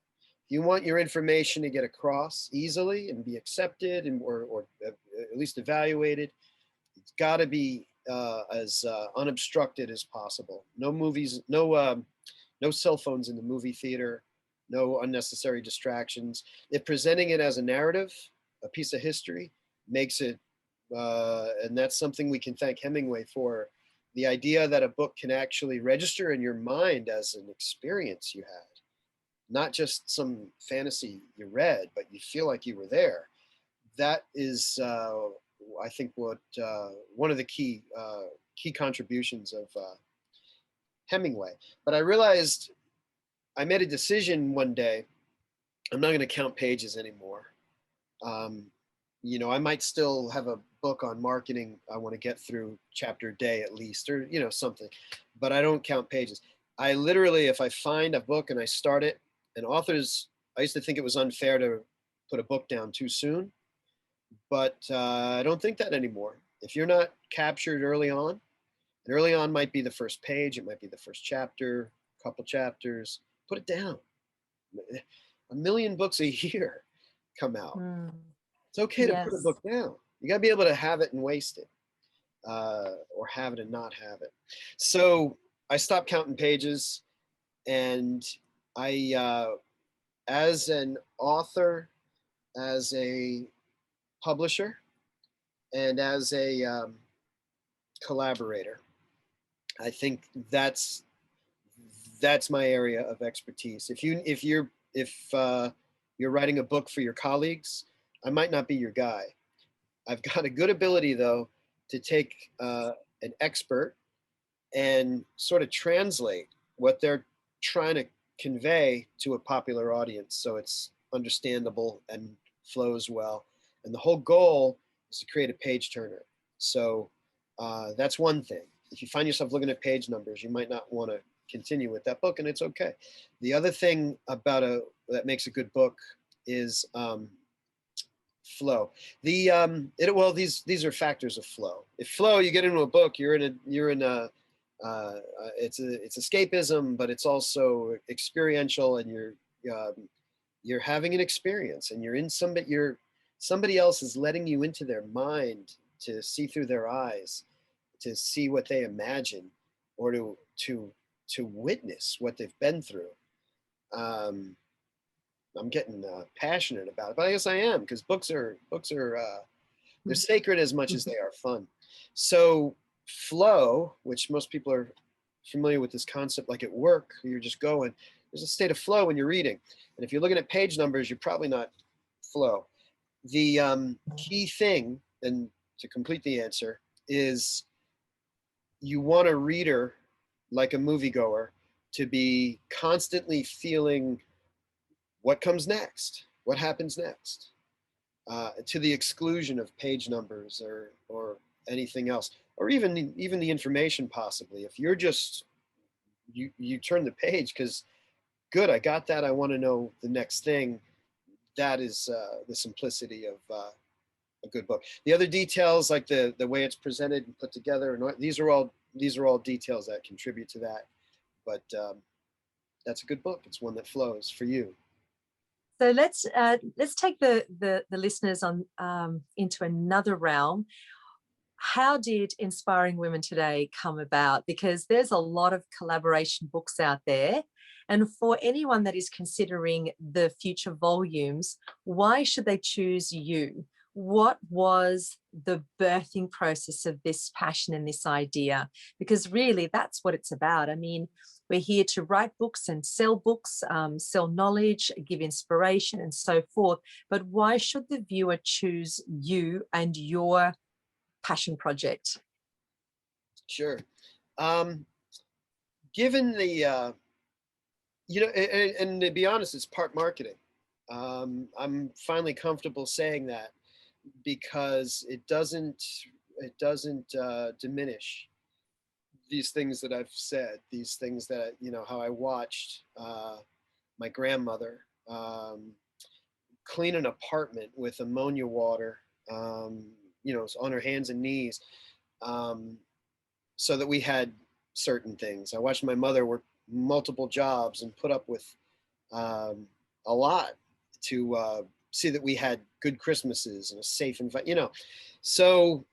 If you want your information to get across easily and be accepted or at least evaluated, it's got to be as unobstructed as possible. No movies, no cell phones in the movie theater, no unnecessary distractions. If presenting it as a narrative, a piece of history, makes it, and that's something we can thank Hemingway for, the idea that a book can actually register in your mind as an experience you had, not just some fantasy you read, but you feel like you were there. That is, I think, what one of the key contributions of Hemingway. But I realized I made a decision one day. I'm not going to count pages anymore. Um, I might still have a book on marketing I want to get through chapter a day at least, or something, but I don't count pages. I literally, if I find a book and I start it, and authors, I used to think it was unfair to put a book down too soon, but I don't think that anymore. If you're not captured early on, and early on might be the first page, it might be the first chapter, a couple chapters, put it down. A million books a year come out. Mm. It's okay to put a Yes. book down. You got to be able to have it and waste it, or have it and not have it. So I stopped counting pages, and as an author, as a publisher, and as a collaborator, I think that's my area of expertise. If you're writing a book for your colleagues, I might not be your guy. I've got a good ability though to take an expert and sort of translate what they're trying to convey to a popular audience so it's understandable and flows well. And the whole goal is to create a page turner. So that's one thing. If you find yourself looking at page numbers, you might not want to continue with that book, and it's okay. The other thing about that makes a good book is flow. Well, these are factors of flow. If flow, you get into a book, you're in a it's escapism, but it's also experiential, and you're having an experience, and somebody else is letting you into their mind to see through their eyes, to see what they imagine, or to witness what they've been through. I'm getting passionate about it, but I guess I am, because books are they're sacred as much as they are fun. So flow, which most people are familiar with this concept, like at work, you're just going. There's a state of flow when you're reading, and if you're looking at page numbers, you're probably not flow. The key thing, and to complete the answer, is you want a reader, like a moviegoer, to be constantly feeling what comes next, what happens next, to the exclusion of page numbers or anything else, or even the information possibly. If you're just you turn the page because good, I got that, I want to know the next thing. That is the simplicity of a good book. The other details, like the way it's presented and put together, and these are all details that contribute to that. But that's a good book. It's one that flows for you. So let's take the listeners on into another realm. How did Inspiring Women Today come about? Because there's a lot of collaboration books out there. And for anyone that is considering the future volumes, why should they choose you? What was the birthing process of this passion and this idea? Because really, that's what it's about. I mean, we're here to write books and sell books, sell knowledge, give inspiration, and so forth. But why should the viewer choose you and your passion project? Sure. Um, Given the and to be honest, it's part marketing. I'm finally comfortable saying that, because it doesn't diminish these things that I've said, these things that, how I watched my grandmother clean an apartment with ammonia water, on her hands and knees, um, so that we had certain things. I watched my mother work multiple jobs and put up with um, a lot to see that we had good Christmases and a safe environment. So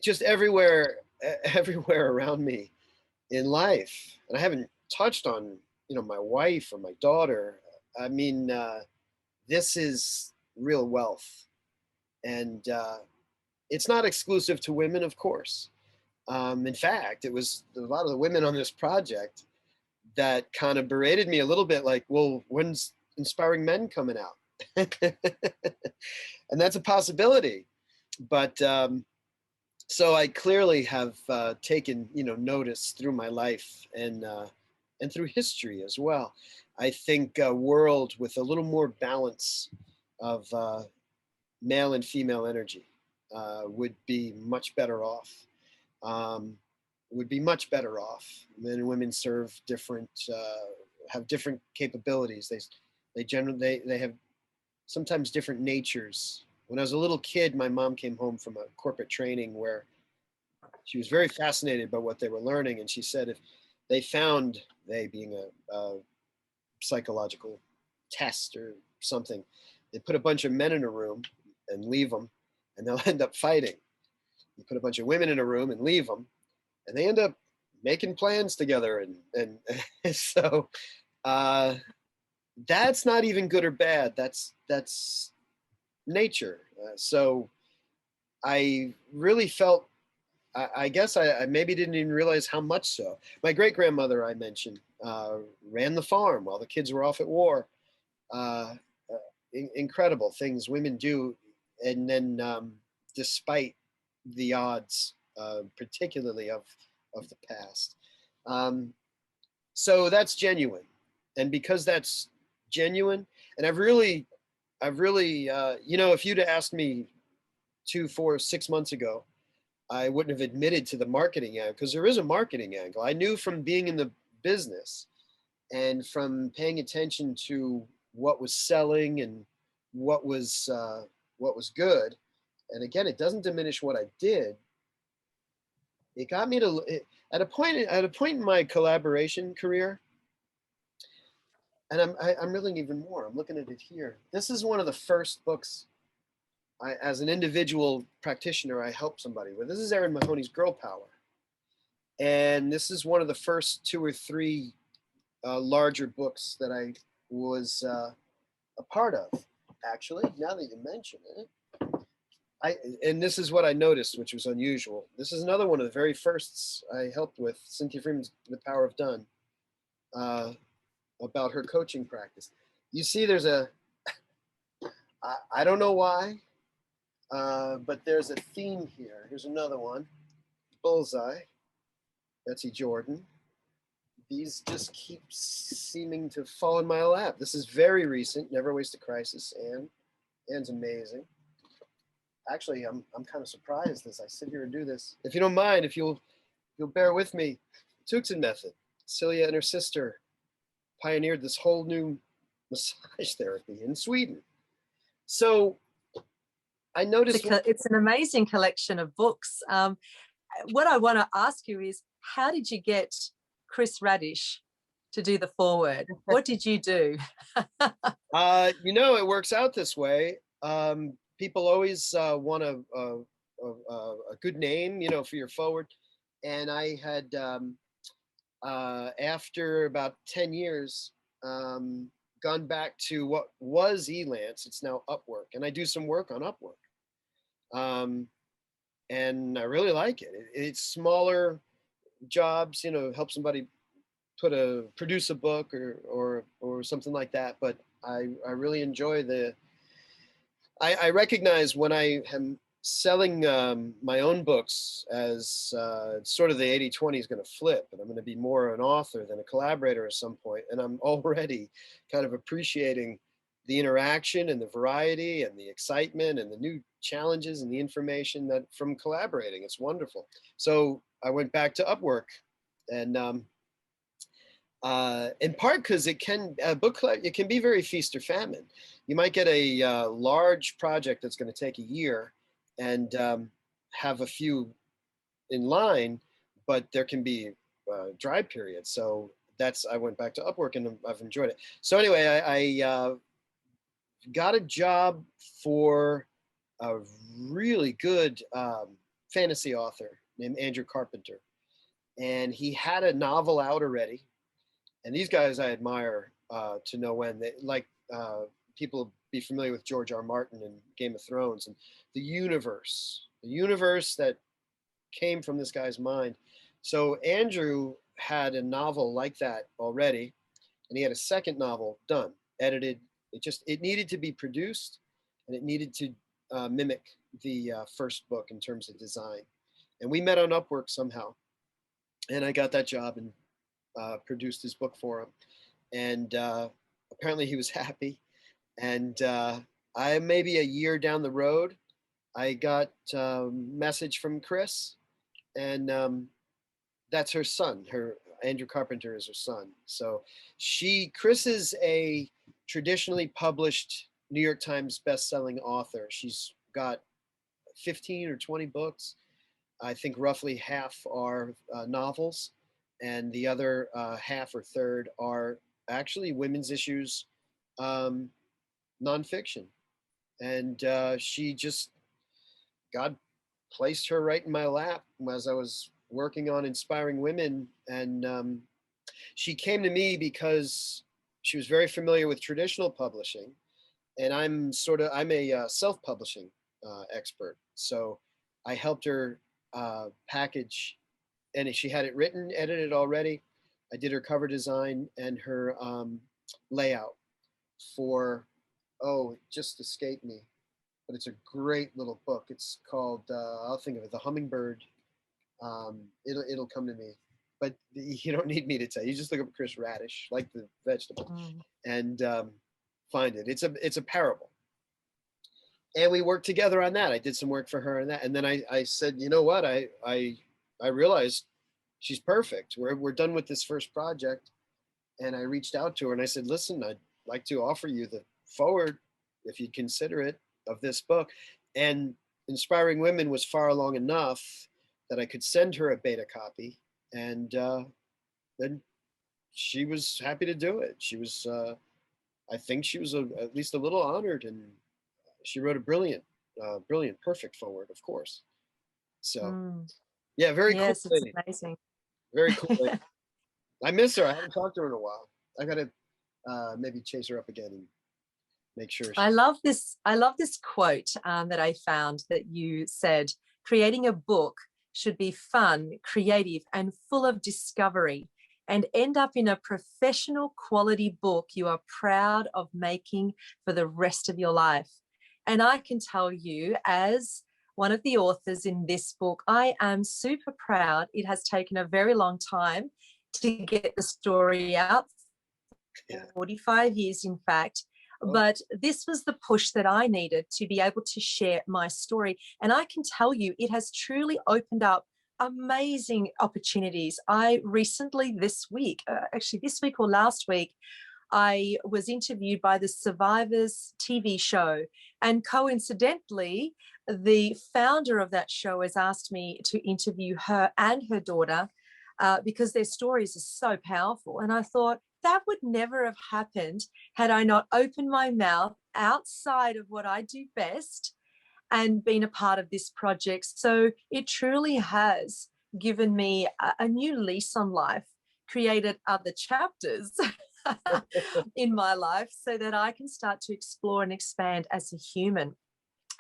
just everywhere, everywhere around me in life, and I haven't touched on my wife or my daughter. I mean, this is real wealth, and it's not exclusive to women, of course. In fact, it was a lot of the women on this project that kind of berated me a little bit, like, well, when's Inspiring Men coming out? And that's a possibility. But so I clearly have taken notice through my life, and through history as well. I think a world with a little more balance of male and female energy would be much better off. Um, would be much better off. Men and women serve different, have different capabilities. They have sometimes different natures. When I was a little kid, my mom came home from a corporate training where she was very fascinated by what they were learning, and she said if they being a psychological test or something, they put a bunch of men in a room, and leave them, and they'll end up fighting. You put a bunch of women in a room and leave them, and they end up making plans together. And so that's not even good or bad. That's nature. So I really felt, I guess I maybe didn't even realize how much so. My great grandmother, I mentioned, ran the farm while the kids were off at war. Uh, Incredible things women do. And then, despite the odds, particularly of the past. So that's genuine. And because that's genuine, and if you'd asked me 2, 4, 6 months ago, I wouldn't have admitted to the marketing angle, because there is a marketing angle. I knew from being in the business and from paying attention to what was selling and what was good. And again, it doesn't diminish what I did. It got me to at a point in my collaboration career, and I'm reeling even more. I'm looking at it here. This is one of the first books as an individual practitioner I helped somebody with. This is Erin Mahoney's Girl Power, and this is one of the first 2 or 3 larger books that I was a part of. Actually, now that you mention it, and this is what I noticed, which was unusual. This is another one of the very firsts I helped with, Cynthia Freeman's The Power of Done, about her coaching practice. You see, there's I don't know why, but there's a theme here. Here's another one, Bullseye, Betsy Jordan. These just keep seeming to fall in my lap. This is very recent, Never Waste a Crisis. Anne's amazing. Actually, I'm kind of surprised as I sit here and do this. If you don't mind, if you'll bear with me, Tuxen method. Celia and her sister pioneered this whole new massage therapy in Sweden. So I noticed it's an amazing collection of books. What I want to ask you is, how did you get Chris Radish to do the foreword? What did you do? It works out this way. People always want a good name, for your forward. And I had, after about 10 years, gone back to what was Elance. It's now Upwork, and I do some work on Upwork. And I really like it. It's smaller jobs, help somebody produce a book or something like that. But I really enjoy I recognize when I am selling my own books as sort of the 80-20 is going to flip, and I'm going to be more an author than a collaborator at some point. And I'm already kind of appreciating the interaction and the variety and the excitement and the new challenges and the information that from collaborating. It's wonderful. So I went back to Upwork, and in part because it can it can be very feast or famine. You might get a large project that's going to take a year and have a few in line, but there can be dry periods. So I went back to Upwork, and I've enjoyed it. So anyway, I got a job for a really good fantasy author named Andrew Carpenter, and he had a novel out already. And these guys I admire to no end. They people be familiar with George R. Martin and Game of Thrones, and the universe that came from this guy's mind. So Andrew had a novel like that already, and he had a second novel done, edited. It needed to be produced, and it needed to mimic the first book in terms of design. And we met on Upwork somehow, and I got that job and produced his book for him. And apparently he was happy. And I maybe a year down the road, I got a message from Chris, and that's her son. Andrew Carpenter is her son. So Chris is a traditionally published New York Times best-selling author. She's got 15 or 20 books. I think roughly half are novels, and the other half or third are actually women's issues, nonfiction. and she just, God placed her right in my lap as I was working on Inspiring Women. And she came to me because she was very familiar with traditional publishing, and I'm a self-publishing expert. So I helped her package, and she had it written, edited already. I did her cover design and her layout for, oh, it just escaped me, but it's a great little book. It's called, I'll think of it, The Hummingbird. It'll come to me, but you don't need me to tell you. You just look up Chris Radish, like the vegetable, and find it. It's a parable, and we worked together on that. I did some work for her on that, and then I said, you know what, I realized she's perfect. We're done with this first project, and I reached out to her and I said, listen, I'd like to offer you the forward, if you'd consider it, of this book. And Inspiring Women was far along enough that I could send her a beta copy, and then she was happy to do it. She was, I think she was at least a little honored, and she wrote a brilliant, perfect forward, of course. So yeah, very cool Yes, it's lady. amazing. Very cool lady. I miss her. I haven't talked to her in a while. I gotta maybe chase her up again and make sure. I love this. I love this quote that I found that you said: creating a book should be fun, creative, and full of discovery, and end up in a professional quality book you are proud of making for the rest of your life. And I can tell you, as one of the authors in this book, I am super proud. It has taken a very long time to get the story out, Yeah. 45 years, in fact. Oh, But this was the push that I needed to be able to share my story. And I can tell you, it has truly opened up amazing opportunities. I recently, this week, actually this week or last week, I was interviewed by the Survivors TV show. And coincidentally, the founder of that show has asked me to interview her and her daughter because their stories are so powerful. And I thought that would never have happened had I not opened my mouth outside of what I do best and been a part of this project. So it truly has given me a new lease on life, created other chapters in my life so that I can start to explore and expand as a human.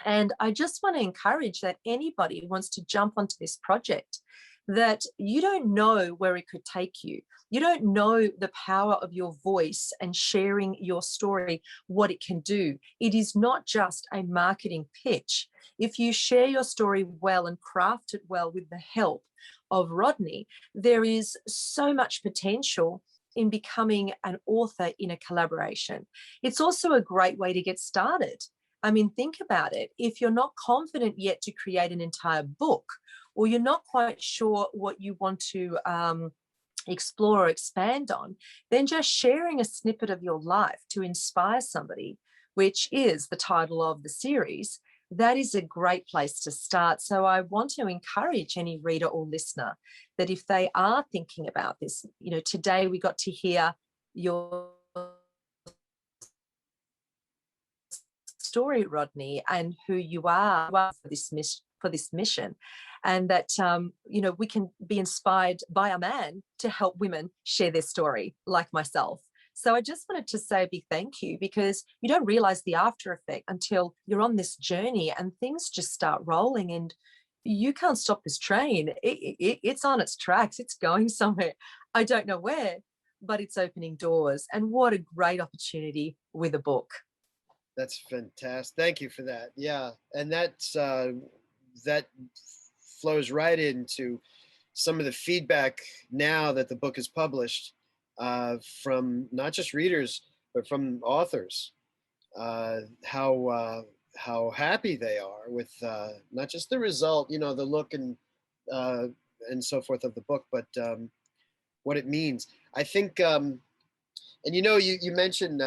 And I just want to encourage that anybody who wants to jump onto this project, that you don't know where it could take you. You don't know the power of your voice and sharing your story, what it can do. It is not just a marketing pitch. If you share your story well and craft it well with the help of Rodney, there is so much potential in becoming an author in a collaboration. It's also a great way to get started. I mean, think about it. If you're not confident yet to create an entire book, or you're not quite sure what you want to explore or expand on, then just sharing a snippet of your life to inspire somebody, which is the title of the series, that is a great place to start. So I want to encourage any reader or listener that if they are thinking about this, you know, today we got to hear your story, Rodney, and who you are for this mission, and that you know, we can be inspired by a man to help women share their story, like myself. So I just wanted to say a big thank you, because you don't realize the after effect until you're on this journey and things just start rolling, and you can't stop this train. It's on its tracks. It's going somewhere. I don't know where, but it's opening doors. And what a great opportunity with a book. that's fantastic. Thank you for that. Yeah, and that flows right into some of the feedback now that the book is published, from not just readers but from authors. How happy they are with not just the result, you know, the look uh, and so forth of the book, but what it means. I think, and you know, you mentioned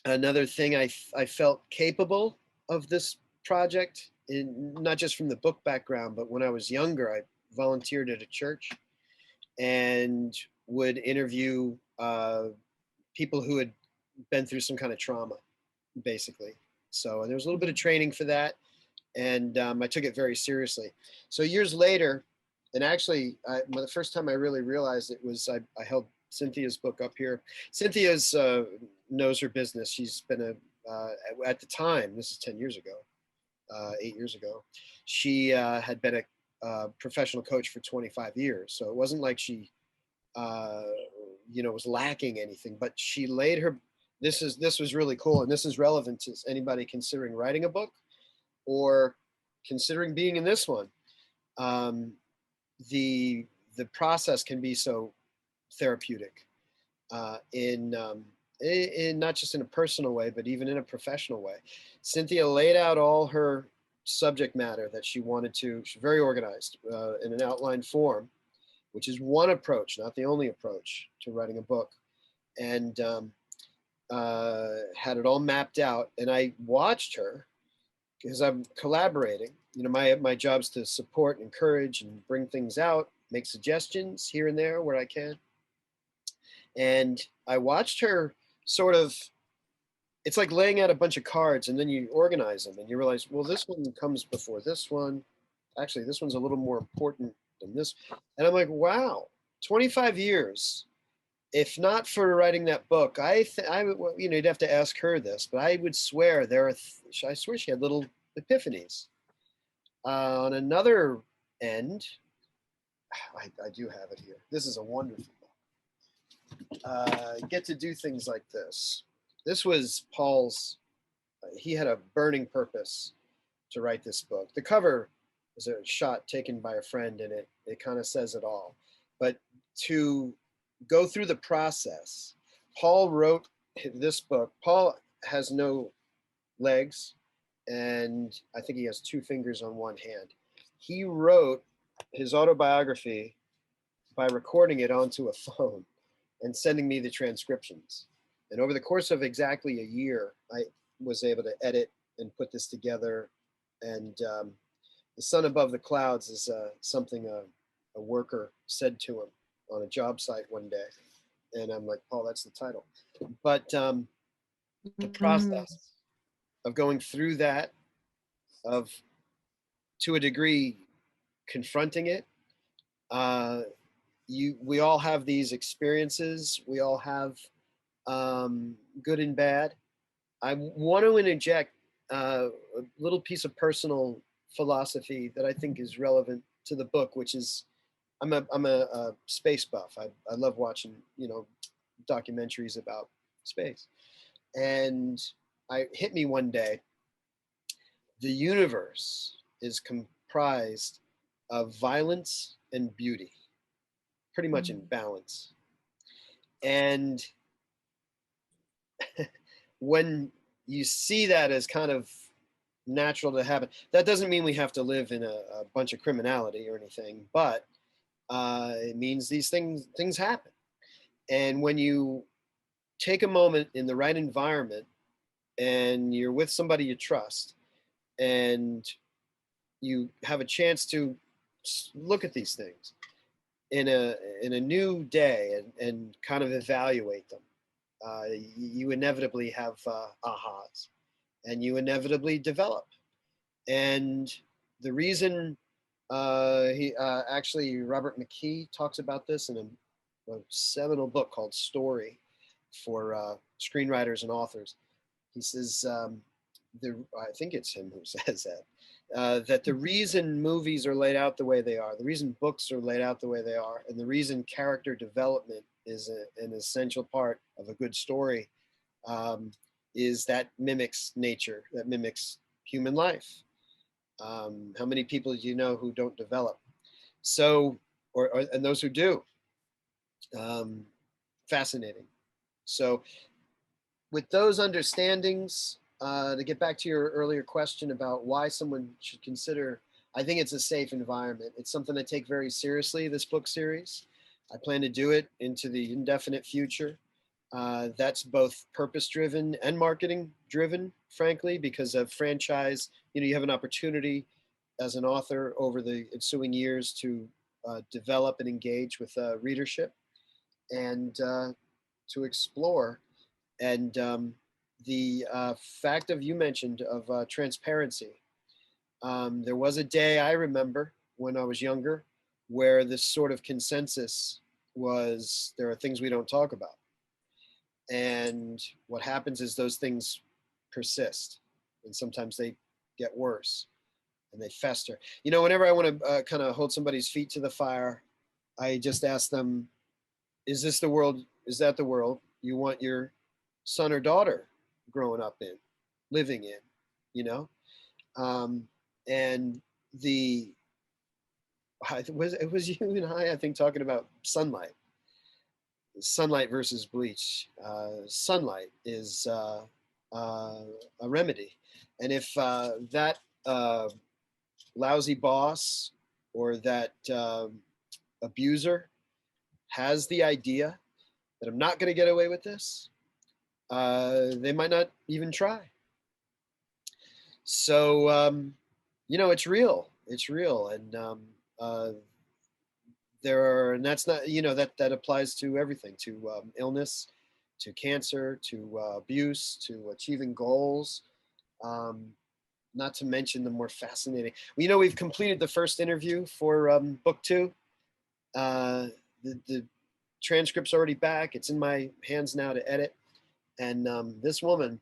another thing. I felt capable of this project, not just from the book background, but when I was younger, I volunteered at a church and would interview people who had been through some kind of trauma, basically. So there was a little bit of training for that, and I took it very seriously. So years later, and actually, the first time I really realized it was I held Cynthia's book up here. Cynthia's knows her business. She's been at the time, this is 10 years ago, 8 years ago, she had been a professional coach for 25 years. So it wasn't like she, was lacking anything, but she laid her, this was really cool. And this is relevant to anybody considering writing a book or considering being in this one. Um, the process can be so therapeutic in not just in a personal way, but even in a professional way. Cynthia laid out all her subject matter that she wanted to. She's very organized in an outline form, which is one approach, not the only approach to writing a book, and had it all mapped out. And I watched her because I'm collaborating. My job's to support, encourage, and bring things out, make suggestions here and there where I can. And I watched her sort of, it's like laying out a bunch of cards and then you organize them and you realize, well, this one comes before this one. Actually, this one's a little more important than this. And I'm like, wow, 25 years. If not for writing that book, you'd have to ask her this, but I would swear I swear she had little epiphanies. On another end, I do have it here. This is a wonderful book. Get to do things like this. This was Paul's, he had a burning purpose to write this book. The cover is a shot taken by a friend, and it kind of says it all. But to go through the process, Paul wrote this book. Paul has no legs, and I think he has two fingers on one hand. He wrote his autobiography by recording it onto a phone and sending me the transcriptions. And over the course of exactly a year, I was able to edit and put this together. And the sun above the clouds is something a worker said to him on a job site one day. And I'm like, Paul, that's the title. But the process of going through that, of to a degree confronting it, we all have these experiences. We all have good and bad. I want to interject a little piece of personal philosophy that I think is relevant to the book, which is I'm a space buff. I love watching documentaries about space, and it hit me one day. The universe is comprised of violence and beauty, pretty much in balance, and when you see that as kind of natural to happen, that doesn't mean we have to live in a bunch of criminality or anything, but it means these things happen. And when you take a moment in the right environment and you're with somebody you trust and you have a chance to look at these things in a new day and kind of evaluate them, you inevitably have ahas, and you inevitably develop. And the reason actually Robert McKee talks about this in a seminal book called Story for screenwriters and authors. He says, I think it's him who says that the reason movies are laid out the way they are, the reason books are laid out the way they are, and the reason character development is an essential part of a good story is that mimics nature, that mimics human life. How many people do you know who don't develop? So, and those who do, fascinating. So, with those understandings, to get back to your earlier question about why someone should consider, I think it's a safe environment. It's something I take very seriously, this book series. I plan to do it into the indefinite future. That's both purpose-driven and marketing-driven, frankly, because of franchise. You have an opportunity as an author over the ensuing years to develop and engage with readership and to explore. And the fact of, you mentioned, of transparency. There was a day I remember when I was younger where this sort of consensus was, there are things we don't talk about. And what happens is those things persist, and sometimes they get worse and they fester. You know, whenever I want to kind of hold somebody's feet to the fire, I just ask them, is this the world? Is that the world you want your son or daughter growing up in, living in? You know, um, and the it was you and I think, talking about sunlight versus bleach. Sunlight is a remedy, and if that lousy boss or that abuser has the idea that I'm not going to get away with this, they might not even try. So, you know, it's real. It's real. And and that's not, you know, that applies to everything, to illness, to cancer, to abuse, to achieving goals. Um, Not to mention the more fascinating. Well, you know, we've completed the first interview for book 2. The transcript's already back. It's in my hands now to edit. And this woman,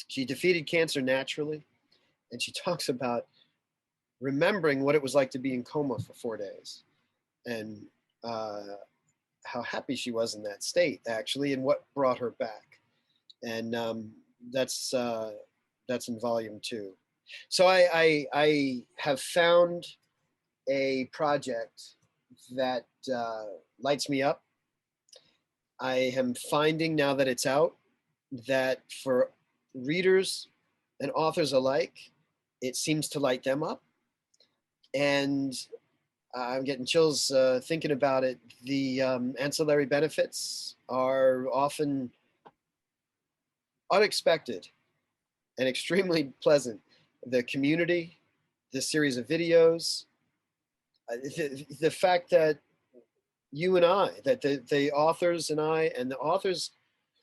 she defeated cancer naturally. And she talks about remembering what it was like to be in coma for 4 days, and uh, how happy she was in that state, actually, and what brought her back. And that's in volume 2. So I have found a project that lights me up. I am finding, now that it's out, that for readers and authors alike, it seems to light them up. And I'm getting chills thinking about it. The ancillary benefits are often unexpected and extremely pleasant. The community, the series of videos, the fact that you and I, that the authors and I, and the authors,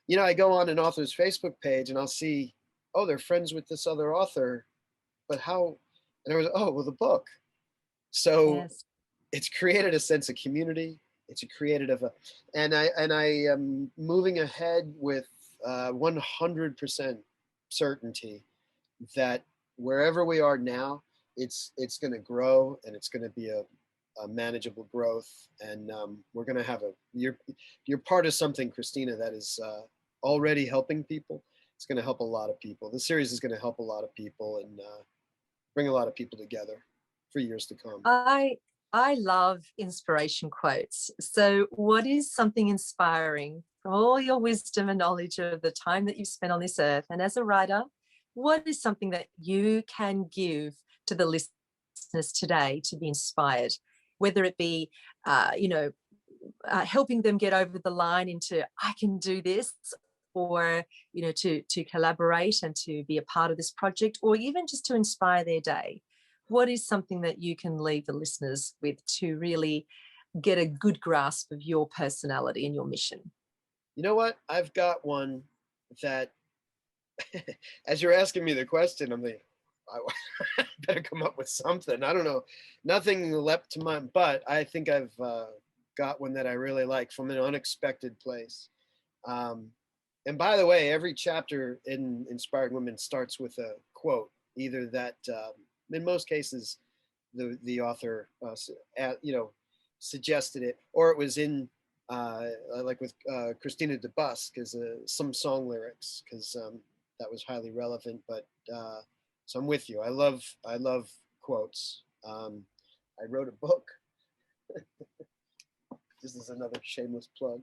you know, I go on an author's Facebook page and I'll see, oh, they're friends with this other author, but how? And I was, oh, well, the book. So Yes. it's created a sense of community. It's created and I am moving ahead with 100% certainty that wherever we are now, it's going to grow, and it's going to be a manageable growth, and we're going to have you're part of something, Kristina, that is already helping people. It's going to help a lot of people. This series is going to help a lot of people, and bring a lot of people together for years to come. I love inspiration quotes. So what is something inspiring from all your wisdom and knowledge of the time that you've spent on this earth, and as a writer, what is something that you can give to the listeners today to be inspired, whether it be helping them get over the line into I can do this, or to collaborate and to be a part of this project, or even just to inspire their day? What is something that you can leave the listeners with to really get a good grasp of your personality and your mission? You know what? I've got one that, as you're asking me the question, I'm like, I better come up with something. I don't know. Nothing leapt to mind, but I think I've got one that I really like, from an unexpected place. Um, and by the way, every chapter in Inspired Women starts with a quote, either that, in most cases, the author, suggested it, or it was in, like with Kristina because some song lyrics, because that was highly relevant. But so I'm with you. I love quotes. I wrote a book. This is another shameless plug,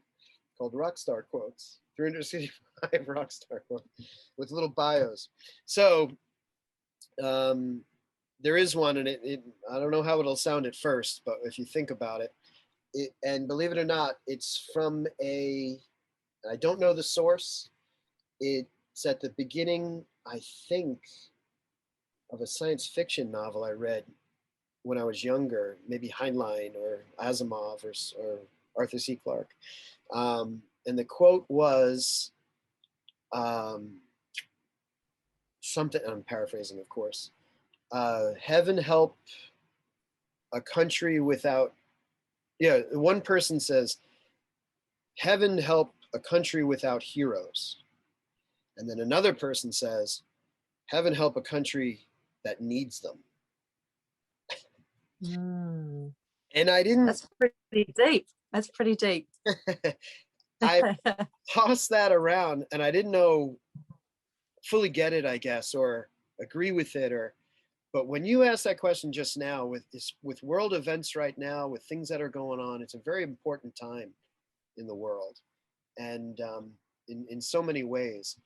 called Rockstar Quotes, 365 Rockstar Quotes with little bios. So um, there is one, and I don't know how it'll sound at first, but if you think about it, and believe it or not, it's from I don't know the source. It's at the beginning, I think, of a science fiction novel I read when I was younger, maybe Heinlein or Asimov or Arthur C. Clarke. And the quote was, something, I'm paraphrasing, of course. Heaven help a country without, yeah, one person says, heaven help a country without heroes. And then another person says, heaven help a country that needs them. Mm, And I didn't, that's pretty deep. That's pretty deep. I tossed that around and I didn't know, fully get it, I guess, or agree with it, or, but when you asked that question just now, with this, with world events right now, with things that are going on, it's a very important time in the world, and in so many ways.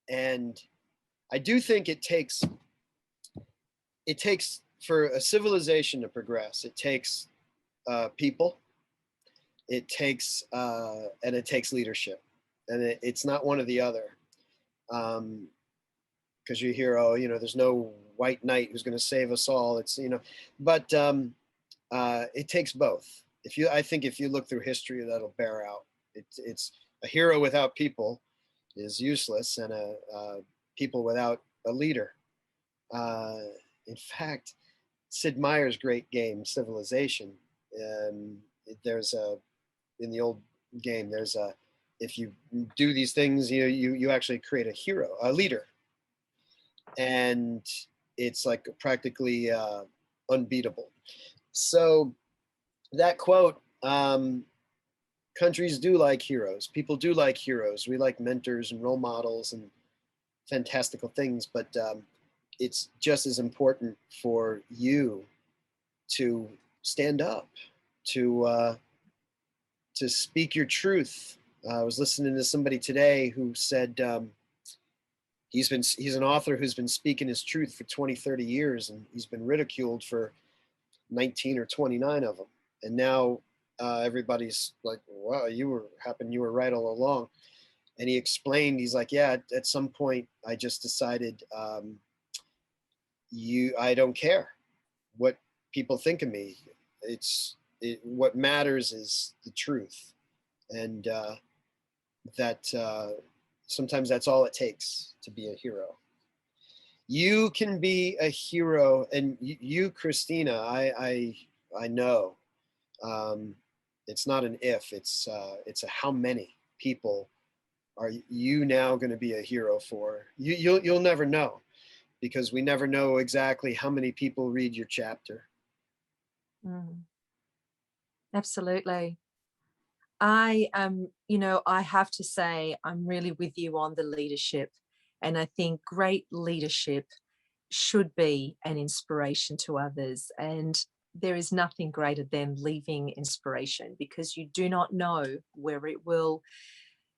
And I do think it takes for a civilization to progress. It takes people, it takes and it takes leadership, and it's not one or the other. Because you hear, oh, there's no white knight who's going to save us all. It's but it takes both. I think if you look through history, that'll bear out. It's a hero without people is useless, and a people without a leader. Uh, in fact, Sid Meier's great game Civilization. Um, there's a in the old game. There's a if you do these things, you actually create a hero, a leader, and it's like practically unbeatable. So that quote, countries do like heroes. People do like heroes. We like mentors and role models and fantastical things, but it's just as important for you to stand up, to speak your truth. I was listening to somebody today who said he's an author who's been speaking his truth for 20, 30 years, and he's been ridiculed for 19 or 29 of them. And now everybody's like, wow, you were right all along. And he explained, he's like, yeah, at some point I just decided I don't care what people think of me. What matters is the truth. And that sometimes that's all it takes to be a hero. You can be a hero, and you, Kristina, I know. It's not an if, it's a how many people are you now going to be a hero for? You'll never know, because we never know exactly how many people read your chapter. Mm, absolutely. I have to say, I'm really with you on the leadership. And I think great leadership should be an inspiration to others. And there is nothing greater than leaving inspiration, because you do not know where it will,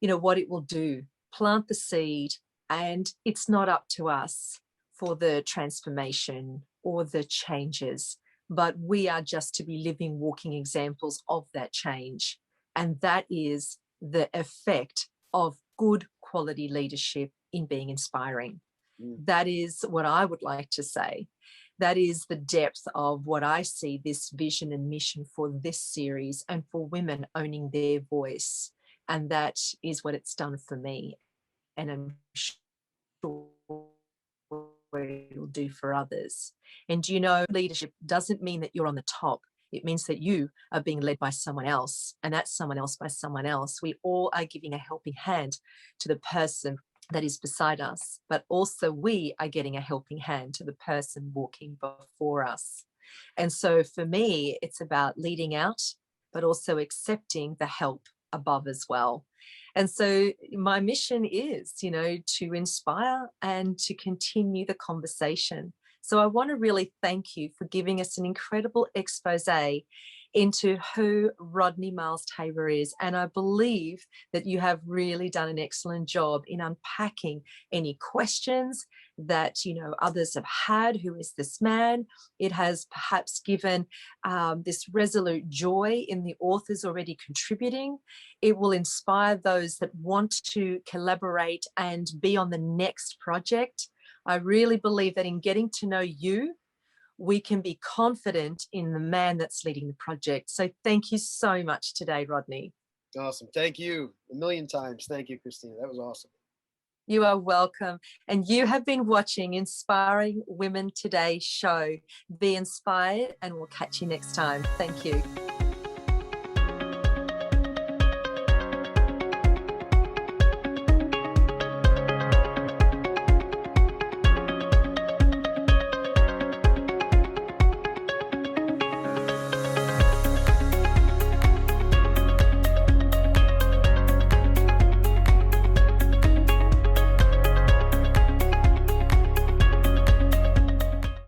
what it will do. Plant the seed, and it's not up to us for the transformation or the changes, but we are just to be living, walking examples of that change. And that is the effect of good quality leadership in being inspiring. Mm. That is what I would like to say. That is the depth of what I see this vision and mission for this series, and for women owning their voice. And that is what it's done for me. And I'm sure it'll do for others. And leadership doesn't mean that you're on the top. It means that you are being led by someone else, and that's someone else by someone else. We all are giving a helping hand to the person that is beside us, but also we are getting a helping hand to the person walking before us. And so for me, it's about leading out, but also accepting the help above as well. And so my mission is, to inspire and to continue the conversation. So I want to really thank you for giving us an incredible expose into who Rodney Miles Taber is. And I believe that you have really done an excellent job in unpacking any questions that, others have had. Who is this man? It has perhaps given this resolute joy in the authors already contributing. It will inspire those that want to collaborate and be on the next project. I really believe that in getting to know you, we can be confident in the man that's leading the project. So thank you so much today, Rodney. Awesome. Thank you a million times. Thank you, Kristina. That was awesome. You are welcome. And you have been watching Inspiring Women Today show. Be inspired, and we'll catch you next time. Thank you.